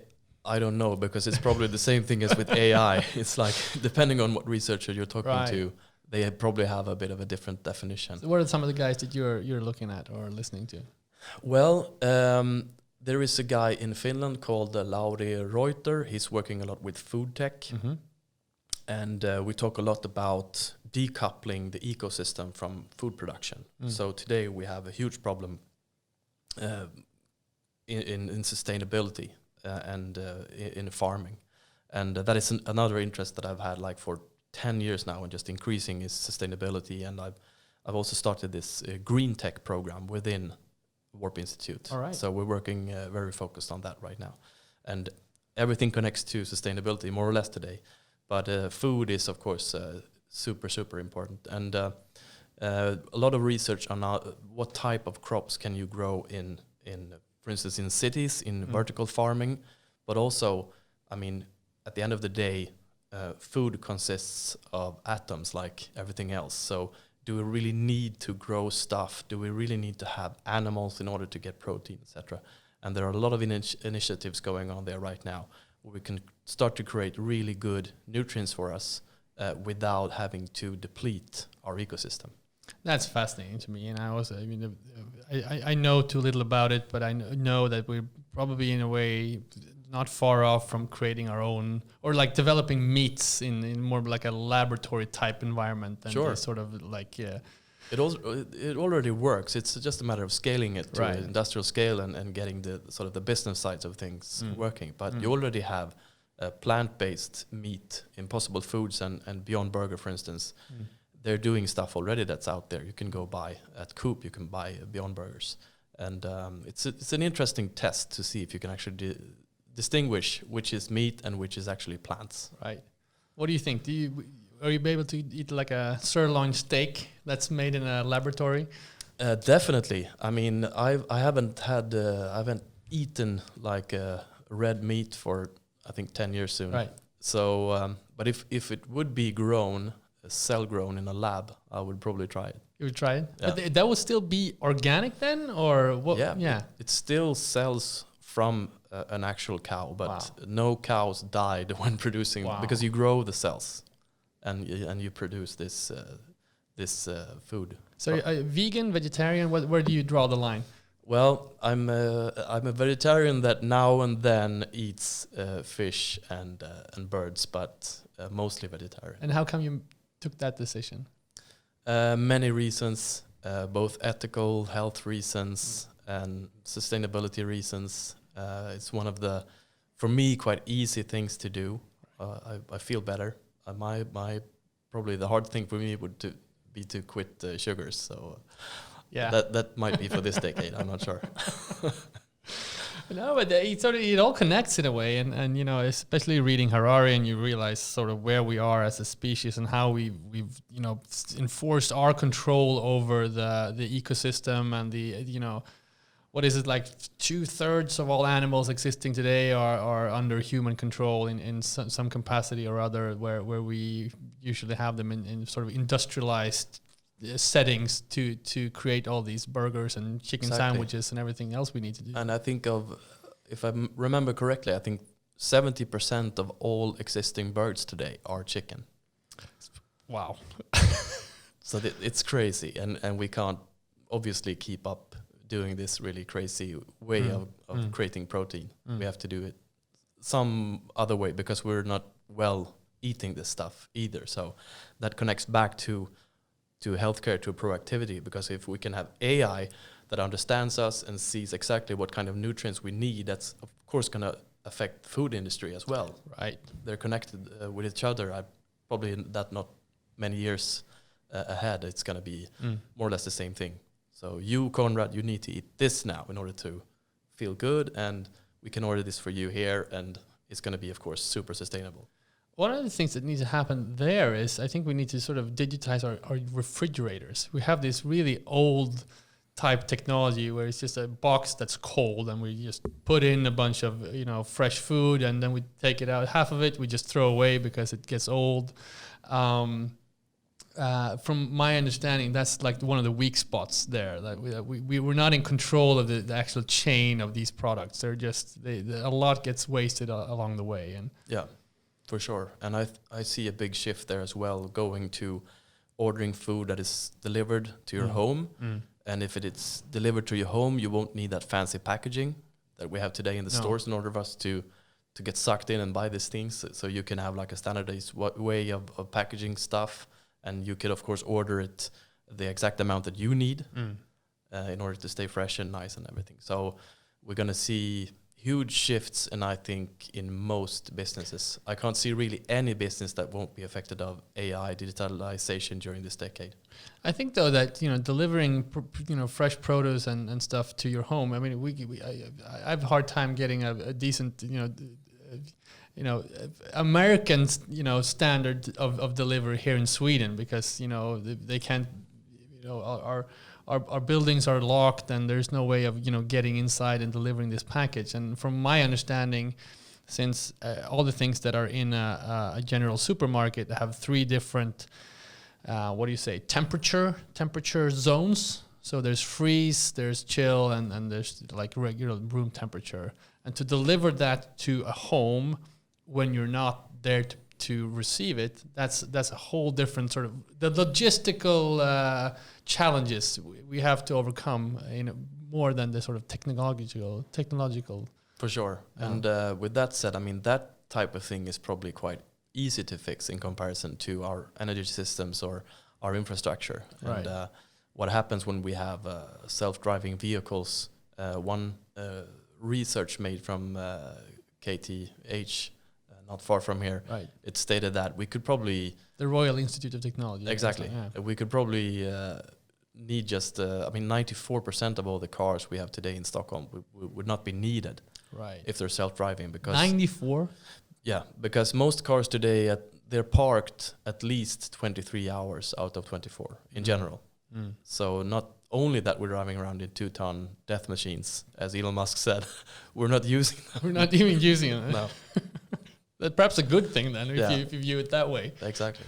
I don't know, because it's probably the same thing as with AI. It's like depending on what researcher you're talking to, they probably have a bit of a different definition. So what are some of the guys that you're looking at or listening to? Well, there is a guy in Finland called Lauri Reuter. He's working a lot with food tech. And we talk a lot about decoupling the ecosystem from food production. So today we have a huge problem in sustainability and in farming. And that is another interest that I've had like for 10 years now, and just increasing is sustainability. And I've also started this green tech program within Warp Institute. All right. So we're working very focused on that right now. And everything connects to sustainability more or less today. But food is, of course, super, super important. And a lot of research on what type of crops can you grow in for instance, in cities, in vertical farming. But also, I mean, at the end of the day, food consists of atoms like everything else. So do we really need to grow stuff? Do we really need to have animals in order to get protein, etc.? And there are a lot of initiatives going on there right now where we can start to create really good nutrients for us without having to deplete our ecosystem. That's fascinating to me, and I know too little about it, but I know that we're probably in a way not far off from creating our own, or like developing meats in more like a laboratory type environment than sort of like It already works. It's just a matter of scaling it to an industrial scale and getting the sort of the business sides of things working. But you already have plant-based meat, Impossible Foods and Beyond Burger, for instance. They're doing stuff already that's out there. You can go buy at Coop. You can buy Beyond Burgers, and it's an interesting test to see if you can actually distinguish which is meat and which is actually plants. Right. What do you think? Are you able to eat like a sirloin steak that's made in a laboratory? Definitely. I mean, I haven't eaten like red meat for I think 10 years soon. Right. So, but if it would be grown, cell grown in a lab, I would probably try it. You would try it? Yeah. But that would still be organic then, or what? Yeah. It still cells from an actual cow, but no cows died when producing because you grow the cells, and you produce this food. So, are you vegan, vegetarian? Where do you draw the line? Well, I'm a vegetarian that now and then eats fish and birds, but mostly vegetarian. And how come you took that decision? Many reasons, both ethical, health reasons, and sustainability reasons. It's one of the, for me, quite easy things to do. I feel better. Probably the hard thing for me would be to quit sugars. So that might be for this decade. I'm not sure. No, but it all connects in a way, and especially reading Harari, and you realize sort of where we are as a species and how we've enforced our control over the ecosystem and what is it, like 2/3 of all animals existing today are under human control in some capacity or other, where we usually have them in sort of industrialized settings to create all these burgers and chicken sandwiches and everything else we need to do. And I think if I remember correctly, I think 70% of all existing birds today are chicken. Wow. So it's crazy, and we can't obviously keep up doing this really crazy way of creating protein. We have to do it some other way because we're not well eating this stuff either. So that connects back to healthcare, to productivity, because if we can have AI that understands us and sees exactly what kind of nutrients we need, that's of course going to affect the food industry as well. Right. They're connected with each other. Probably that not many years ahead, it's going to be more or less the same thing. So you, Conrad, you need to eat this now in order to feel good, and we can order this for you here, and it's going to be, of course, super sustainable. One of the things that needs to happen there is I think we need to sort of digitize our refrigerators. We have this really old type technology where it's just a box that's cold and we just put in a bunch of fresh food and then we take it out. Half of it we just throw away because it gets old. From my understanding, that's like one of the weak spots there. That we were not in control of the actual chain of these products. They're just a lot gets wasted along the way. And yeah, for sure. And I see a big shift there as well, going to ordering food that is delivered to your home. And if it's delivered to your home, you won't need that fancy packaging that we have today in the stores in order for us to get sucked in and buy these things. So you can have like a standardized way of packaging stuff. And you could, of course, order it the exact amount that you need in order to stay fresh and nice and everything. So we're going to see huge shifts, and I think in most businesses. I can't see really any business that won't be affected of AI, digitalization during this decade. I think, though, that delivering fresh produce and stuff to your home. I mean, I have a hard time getting a decent American standard of delivery here in Sweden, because they can't our buildings are locked and there's no way of getting inside and delivering this package. And from my understanding, since all the things that are in a general supermarket have 3 different temperature zones. So there's freeze, there's chill, and there's like regular room temperature. And to deliver that to a home when you're not there to receive it, that's a whole different sort of the logistical challenges we have to overcome more than the sort of technological. For sure. And with that said, I mean, that type of thing is probably quite easy to fix in comparison to our energy systems or our infrastructure. Right. And what happens when we have self-driving vehicles? One research made from KTH, not far from here, right, it stated that we could probably... The Royal Institute of Technology. Exactly. Yeah. We could probably need just, 94% of all the cars we have today in Stockholm would not be needed, right, if they're self-driving. Because 94? Yeah, because most cars today, they're parked at least 23 hours out of 24 in general. So not only that we're driving around in 2-ton death machines, as Elon Musk said, we're not using them. We're not even using them. No. That's perhaps a good thing then, if you view it that way. Exactly.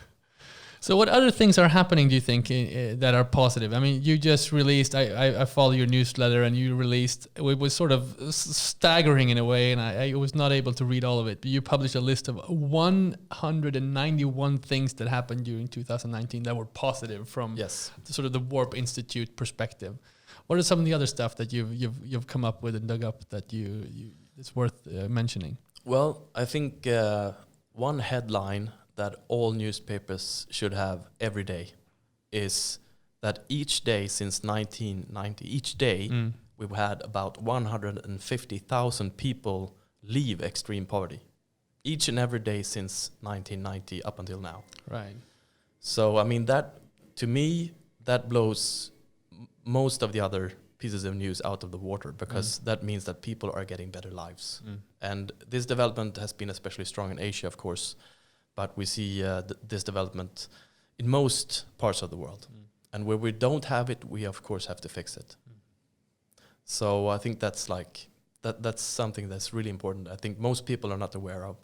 So what other things are happening, do you think, that are positive? I mean, you just released, I follow your newsletter, and you released, it was sort of staggering in a way, and I was not able to read all of it, but you published a list of 191 things that happened during 2019 that were positive from sort of the Warp Institute perspective. What are some of the other stuff that you've come up with and dug up that it's worth mentioning? Well, I think one headline that all newspapers should have every day is that each day since 1990, we've had about 150,000 people leave extreme poverty. Each and every day since 1990 up until now. Right. So, I mean, that, to me, that blows most of the other pieces of news out of the water, because that means that people are getting better lives. And this development has been especially strong in Asia, of course, but we see this development in most parts of the world. And where we don't have it, we of course have to fix it. So I think that's like that's something that's really important. I think most people are not aware of.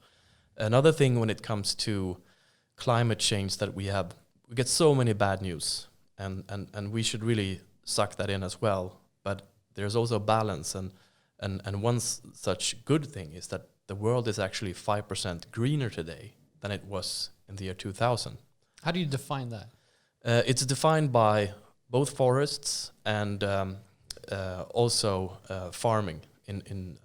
Another thing when it comes to climate change that we get so many bad news, and we should really suck that in as well. But there's also a balance, and one such good thing is that the world is actually 5% greener today than it was in the year 2000. How do you define that? It's defined by both forests and also farming in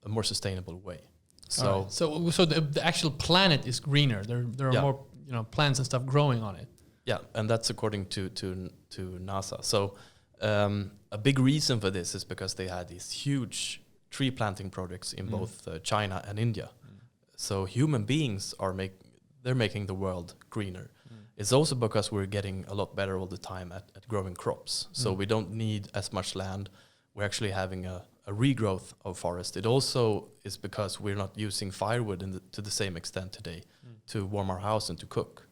a more sustainable way. So, right. so the actual planet is greener. There are more plants and stuff growing on it. Yeah, and that's according to NASA. So a big reason for this is because they had these huge tree planting projects in both China and India. So human beings they're making the world greener. It's also because we're getting a lot better all the time at growing crops. So we don't need as much land. We're actually having a regrowth of forest. It also is because we're not using firewood to the same extent today to warm our house and to cook.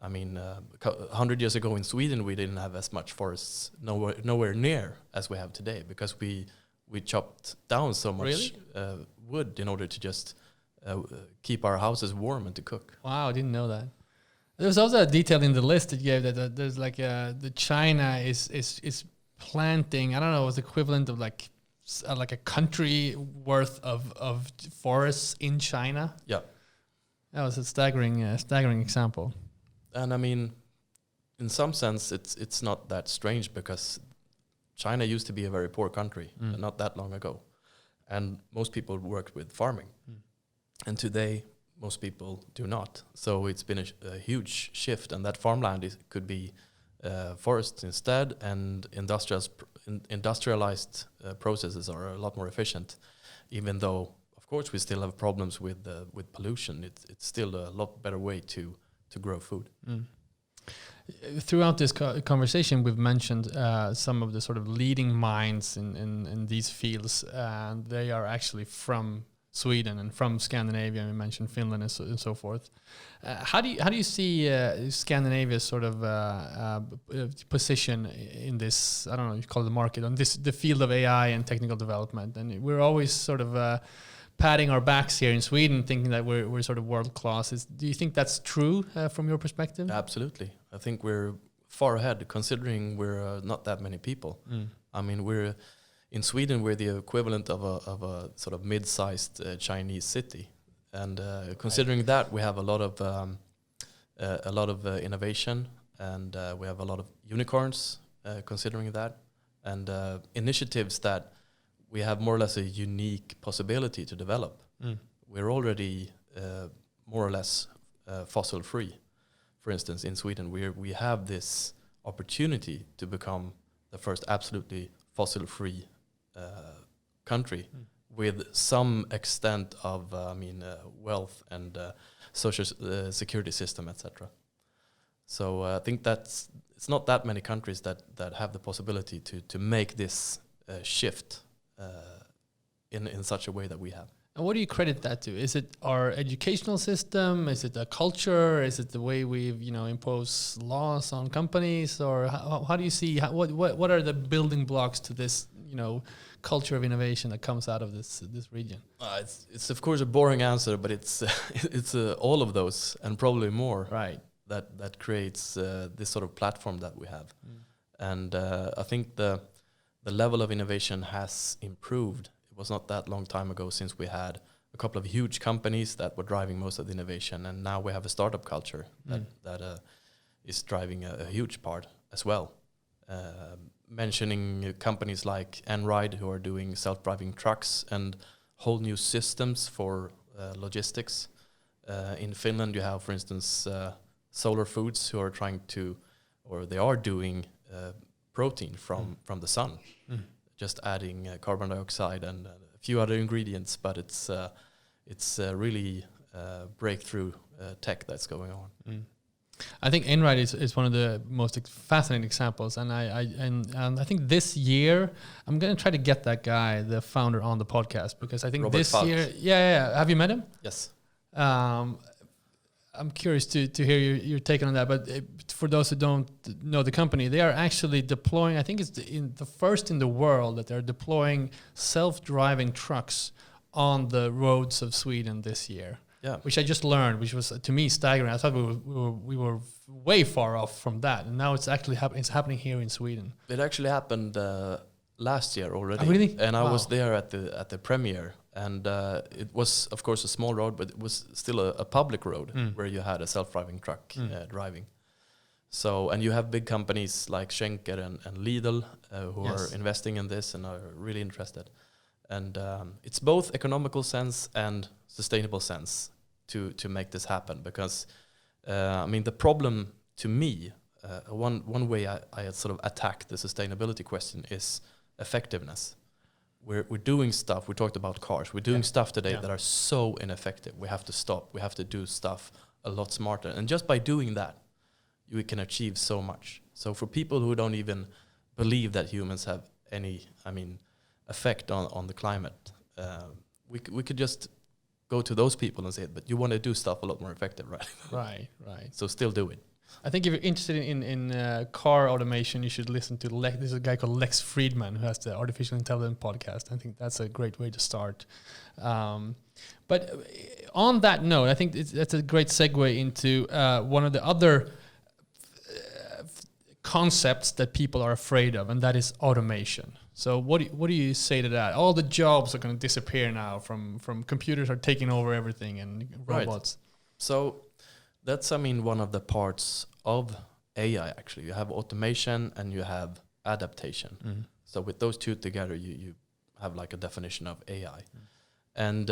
I mean, 100 years ago in Sweden, we didn't have as much forests, nowhere near as we have today, because we chopped down so much wood in order to just keep our houses warm and to cook. Wow, I didn't know that. There was also a detail in the list that you gave that there's like the China is planting, I don't know, it's equivalent of like a country worth of forests in China. Yeah, that was a staggering example. And I mean, in some sense, it's not that strange, because China used to be a very poor country not that long ago, and most people worked with farming, and today most people do not. So it's been a huge shift, and that farmland could be forests instead, and industrialized processes are a lot more efficient, even though, of course, we still have problems with pollution. It's still a lot better way to grow food. Throughout this conversation, we've mentioned some of the sort of leading minds in these fields, and they are actually from Sweden and from Scandinavia. We mentioned Finland and so forth. How do you see Scandinavia's sort of position in this? I don't know, you call it the market on the field of AI and technical development, and we're always sort of patting our backs here in Sweden, thinking that we're sort of world class. Do you think that's true from your perspective? Absolutely. I think we're far ahead, considering we're not that many people. I mean, in Sweden, we're the equivalent of a sort of mid-sized Chinese city, and considering that, we have a lot of innovation, and we have a lot of unicorns. Considering that, and initiatives that we have more or less a unique possibility to develop. We're already more or less fossil free. For instance, in Sweden, we have this opportunity to become the first absolutely fossil free country with some extent of wealth and social security system, etc. So I think it's not that many countries that have the possibility to make this shift in such a way that we have. And what do you credit that to? Is it our educational system? Is it the culture? Is it the way we've impose laws on companies? Or how do you see what are the building blocks to this culture of innovation that comes out of this region? It's of course a boring answer, but it's all of those and probably more. Right. That creates this sort of platform that we have, and I think the level of innovation has improved. It was not that long time ago since we had a couple of huge companies that were driving most of the innovation, and now we have a startup culture that is driving a huge part as well. Mentioning companies like Enride, who are doing self-driving trucks and whole new systems for logistics. In Finland, you have, for instance, Solar Foods, who are they are doing protein from the sun, just adding carbon dioxide and a few other ingredients, but it's really breakthrough tech that's going on. I think Enright is one of the most fascinating examples, and I think this year I'm gonna try to get that guy, the founder, on the podcast, because I think Robert this Falk. year, yeah. Have you met him? Yes. I'm curious to hear your take on that. But for those who don't know the company, they are actually deploying. I think it's the first in the world that they're deploying self-driving trucks on the roads of Sweden this year. Yeah. Which I just learned, which was to me staggering. I thought we were way far off from that, and now it's actually it's happening here in Sweden. It actually happened last year already. Oh, really? And I Wow. was there at the premiere, and it was of course a small road, but it was still a public road where you had a self-driving truck driving. So, and you have big companies like Schenker and Lidl who are investing in this and are really interested. And it's both economical sense and sustainable sense to make this happen, because I mean the problem to me, one way I sort of attack the sustainability question is effectiveness. We're doing stuff. We talked about cars. We're doing stuff today that are so ineffective. We have to stop. We have to do stuff a lot smarter. And just by doing that, we can achieve so much. So for people who don't even believe that humans have any, effect on the climate, we could just go to those people and say, but you want to do stuff a lot more effective, right? Right. So still do it. I think if you're interested in car automation, you should listen to There's a guy called Lex Friedman who has the Artificial Intelligence podcast. I think that's a great way to start. But on that note, I think that's a great segue into one of the other concepts that people are afraid of, and that is automation. So what do you say to that? All the jobs are going to disappear now from computers are taking over everything and robots. Right. So that's, one of the parts of AI, actually. You have automation and you have adaptation. Mm-hmm. So with those two together, you have like a definition of AI. And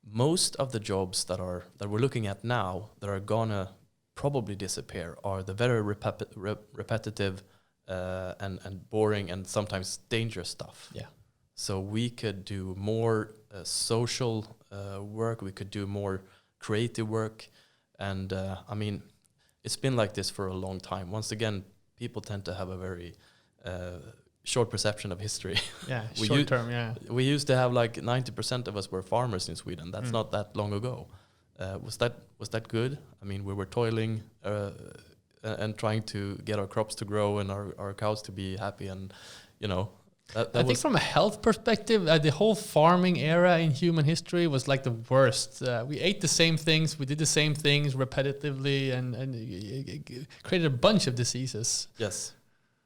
most of the jobs that we're looking at now that are gonna probably disappear are the very repetitive and boring and sometimes dangerous stuff. Yeah. So we could do more social work. We could do more creative work. And it's been like this for a long time. Once again, people tend to have a very short perception of history. Yeah, short term, yeah. We used to have like 90% of us were farmers in Sweden. That's not that long ago. Was that good? We were toiling and trying to get our crops to grow and our cows to be happy, and I think from a health perspective, the whole farming era in human history was like the worst. We ate the same things, we did the same things repetitively, and it created a bunch of diseases. Yes,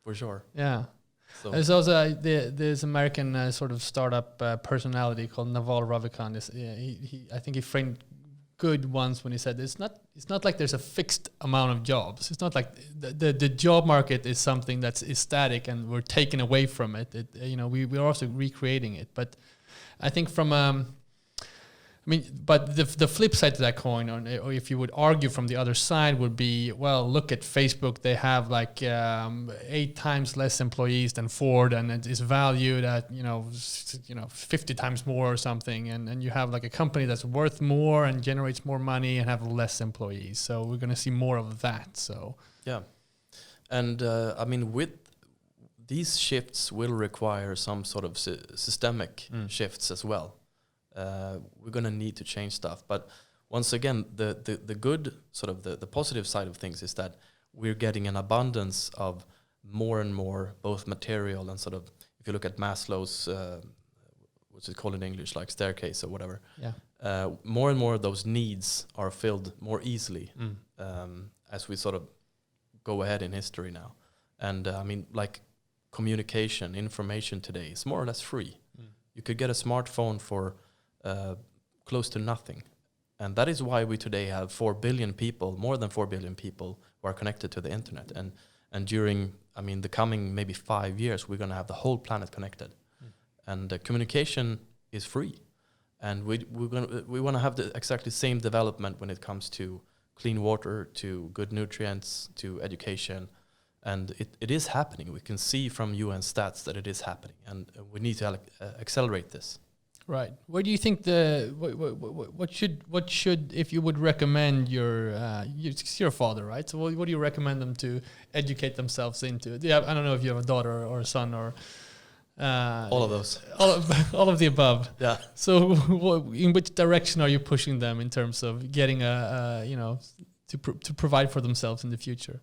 for sure. Yeah. So There's also this American sort of startup personality called Naval Ravikant. I think he framed good once when he said it's not like there's a fixed amount of jobs. It's not like the job market is something that's static and we're taken away from it. We're also recreating it. But I think but the flip side to that coin, or if you would argue from the other side, would be, well, look at Facebook. They have like 8 times less employees than Ford, and it is valued at 50 times more or something. And you have like a company that's worth more and generates more money and have less employees. So we're going to see more of that. So yeah, and with these shifts will require some sort of systemic shifts as well. We're going to need to change stuff. But once again, the good, sort of the positive side of things is that we're getting an abundance of more and more, both material and sort of, if you look at Maslow's, what's it called in English, like staircase or whatever, more and more of those needs are filled more easily as we sort of go ahead in history now. And like communication, information today is more or less free. You could get a smartphone for close to nothing. And that is why we today have 4 billion people, more than 4 billion people who are connected to the internet. And during, the coming maybe 5 years, we're going to have the whole planet connected. And communication is free. And we want to have the exactly same development when it comes to clean water, to good nutrients, to education. And it is happening. We can see from UN stats that it is happening. And we need to accelerate this. Right. Where do you think what should if you would recommend it's your father, right? So what do you recommend them to educate themselves into? I don't know if you have a daughter or a son or All of those. all of the above. Yeah. So in which direction are you pushing them in terms of getting to provide for themselves in the future?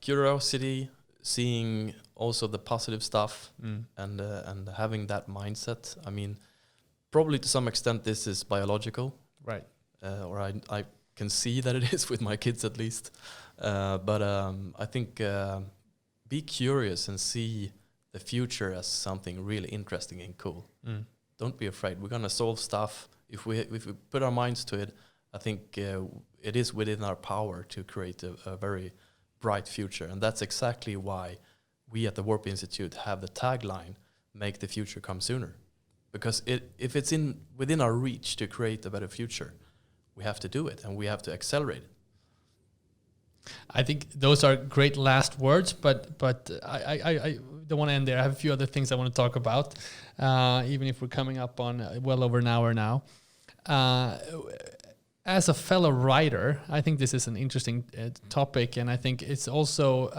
Curiosity, seeing also the positive stuff, and having that mindset. I mean, probably to some extent this is biological, right? Or I can see that it is with my kids at least. But I think be curious and see the future as something really interesting and cool. Don't be afraid. We're gonna solve stuff if we put our minds to it. I think it is within our power to create a very bright future, and that's exactly why we at the Warp Institute have the tagline "Make the future come sooner," because if it's within our reach to create a better future, we have to do it and we have to accelerate it. I think those are great last words, but I don't want to end there. I have a few other things I want to talk about, even if we're coming up on well over an hour now. As a fellow writer, I think this is an interesting topic, and I think it's also,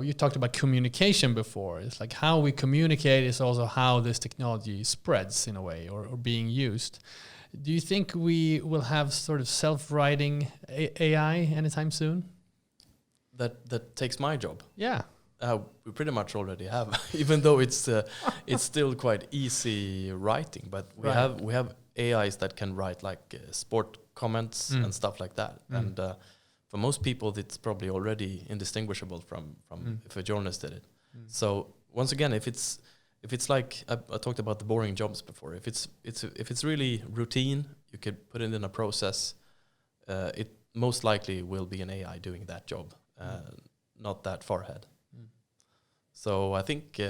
you talked about communication before. It's like how we communicate is also how this technology spreads in a way, or being used. Do you think we will have sort of self-writing AI anytime soon? That takes my job. Yeah. We pretty much already have, even though it's still quite easy writing. But we have AIs that can write like sport comments and stuff like that. And for most people, it's probably already indistinguishable from if a journalist did it. So once again, if it's like I talked about the boring jobs before, if it's really routine, you could put it in a process. It most likely will be an AI doing that job, not that far ahead. So I think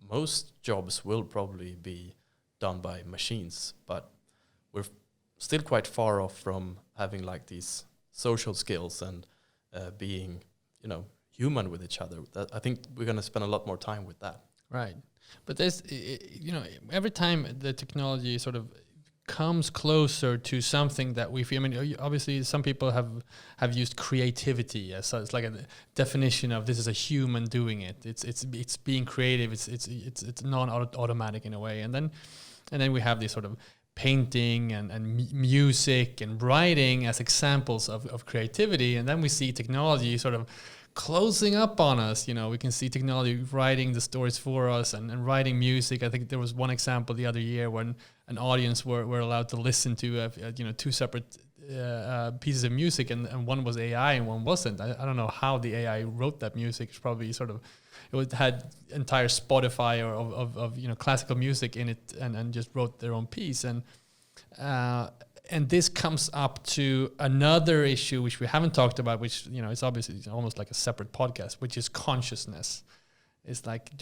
most jobs will probably be done by machines, but we're still quite far off from having like these social skills and being, human with each other. I think we're going to spend a lot more time with that. Right. But there's, every time the technology sort of comes closer to something that we feel, I mean, obviously some people have used creativity as it's like a definition of this is a human doing it. It's being creative. It's non-automatic in a way. And then we have this sort of painting and music and writing as examples of creativity. And then we see technology sort of closing up on us. We can see technology writing the stories for us and writing music. I think there was one example the other year when an audience were allowed to listen to two separate pieces of music, and one was AI and one wasn't. I don't know how the AI wrote that music. It's probably it had entire Spotify of classical music in it, and just wrote their own piece. And this comes up to another issue which we haven't talked about, which it's obviously almost like a separate podcast, which is consciousness. It's like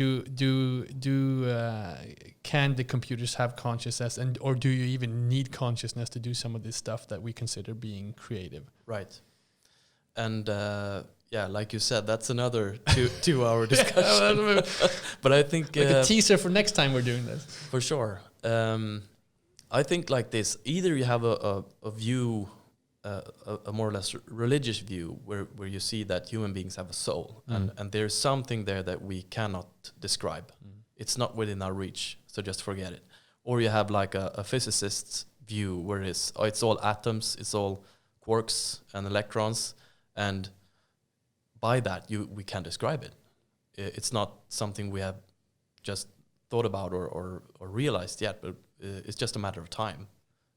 can the computers have consciousness, or do you even need consciousness to do some of this stuff that we consider being creative? Right. And like you said, that's another 2 hour discussion. But I think like a teaser for next time we're doing this. For sure. I think like this: either you have a view, a more or less religious view, where you see that human beings have a soul, and there's something there that we cannot describe. It's not within our reach, so just forget it. Or you have like a physicist's view, where it's all atoms, it's all quarks and electrons, and by that we can describe it. It's not something we have just thought about or realized yet, but it's just a matter of time.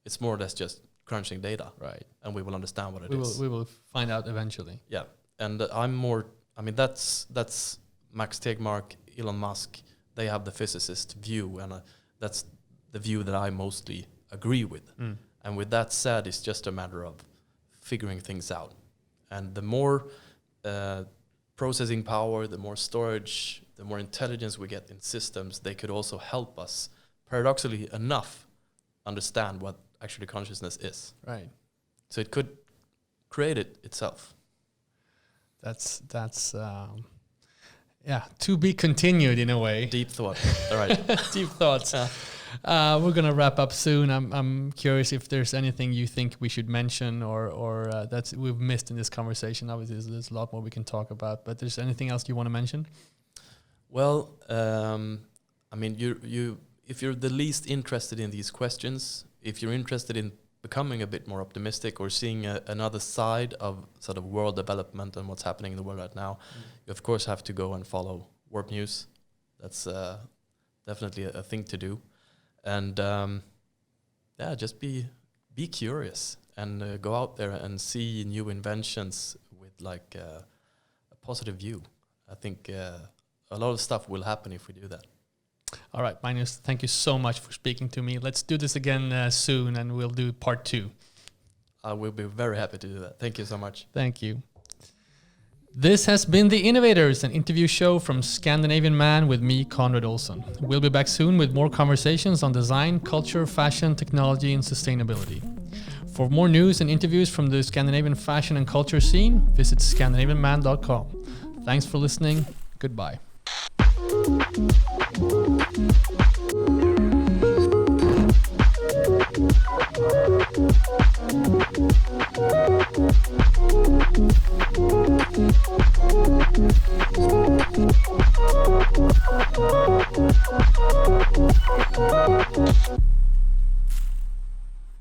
It's more or less just crunching data, right? And we will understand what it is. We will find out eventually. Yeah, and that's Max Tegmark, Elon Musk. They have the physicist view, and that's the view that I mostly agree with. And with that said, it's just a matter of figuring things out. And the more processing power, the more storage, the more intelligence we get in systems, they could also help us, paradoxically enough, understand what actually consciousness is. Right. So it could create it itself. That's to be continued in a way. Deep thought. All right. Deep thoughts. We're gonna wrap up soon. I'm curious if there's anything you think we should mention or that's we've missed in this conversation. Obviously, there's a lot more we can talk about. But there's anything else you want to mention? Well, I mean, you if you're the least interested in these questions, if you're interested in becoming a bit more optimistic or seeing another side of sort of world development and what's happening in the world right now, you of course have to go and follow Warp News. That's definitely a thing to do. And just be curious and go out there and see new inventions with like a positive view. I think a lot of stuff will happen if we do that. All right, Magnus, thank you so much for speaking to me. Let's do this again soon, and we'll do part 2. I will be very happy to do that. Thank you so much. Thank you. This has been The Innovators, an interview show from Scandinavian Man with me, Conrad Olsson. We'll be back soon with more conversations on design, culture, fashion, technology, and sustainability. For more news and interviews from the Scandinavian fashion and culture scene, visit scandinavianman.com. Thanks for listening. Goodbye.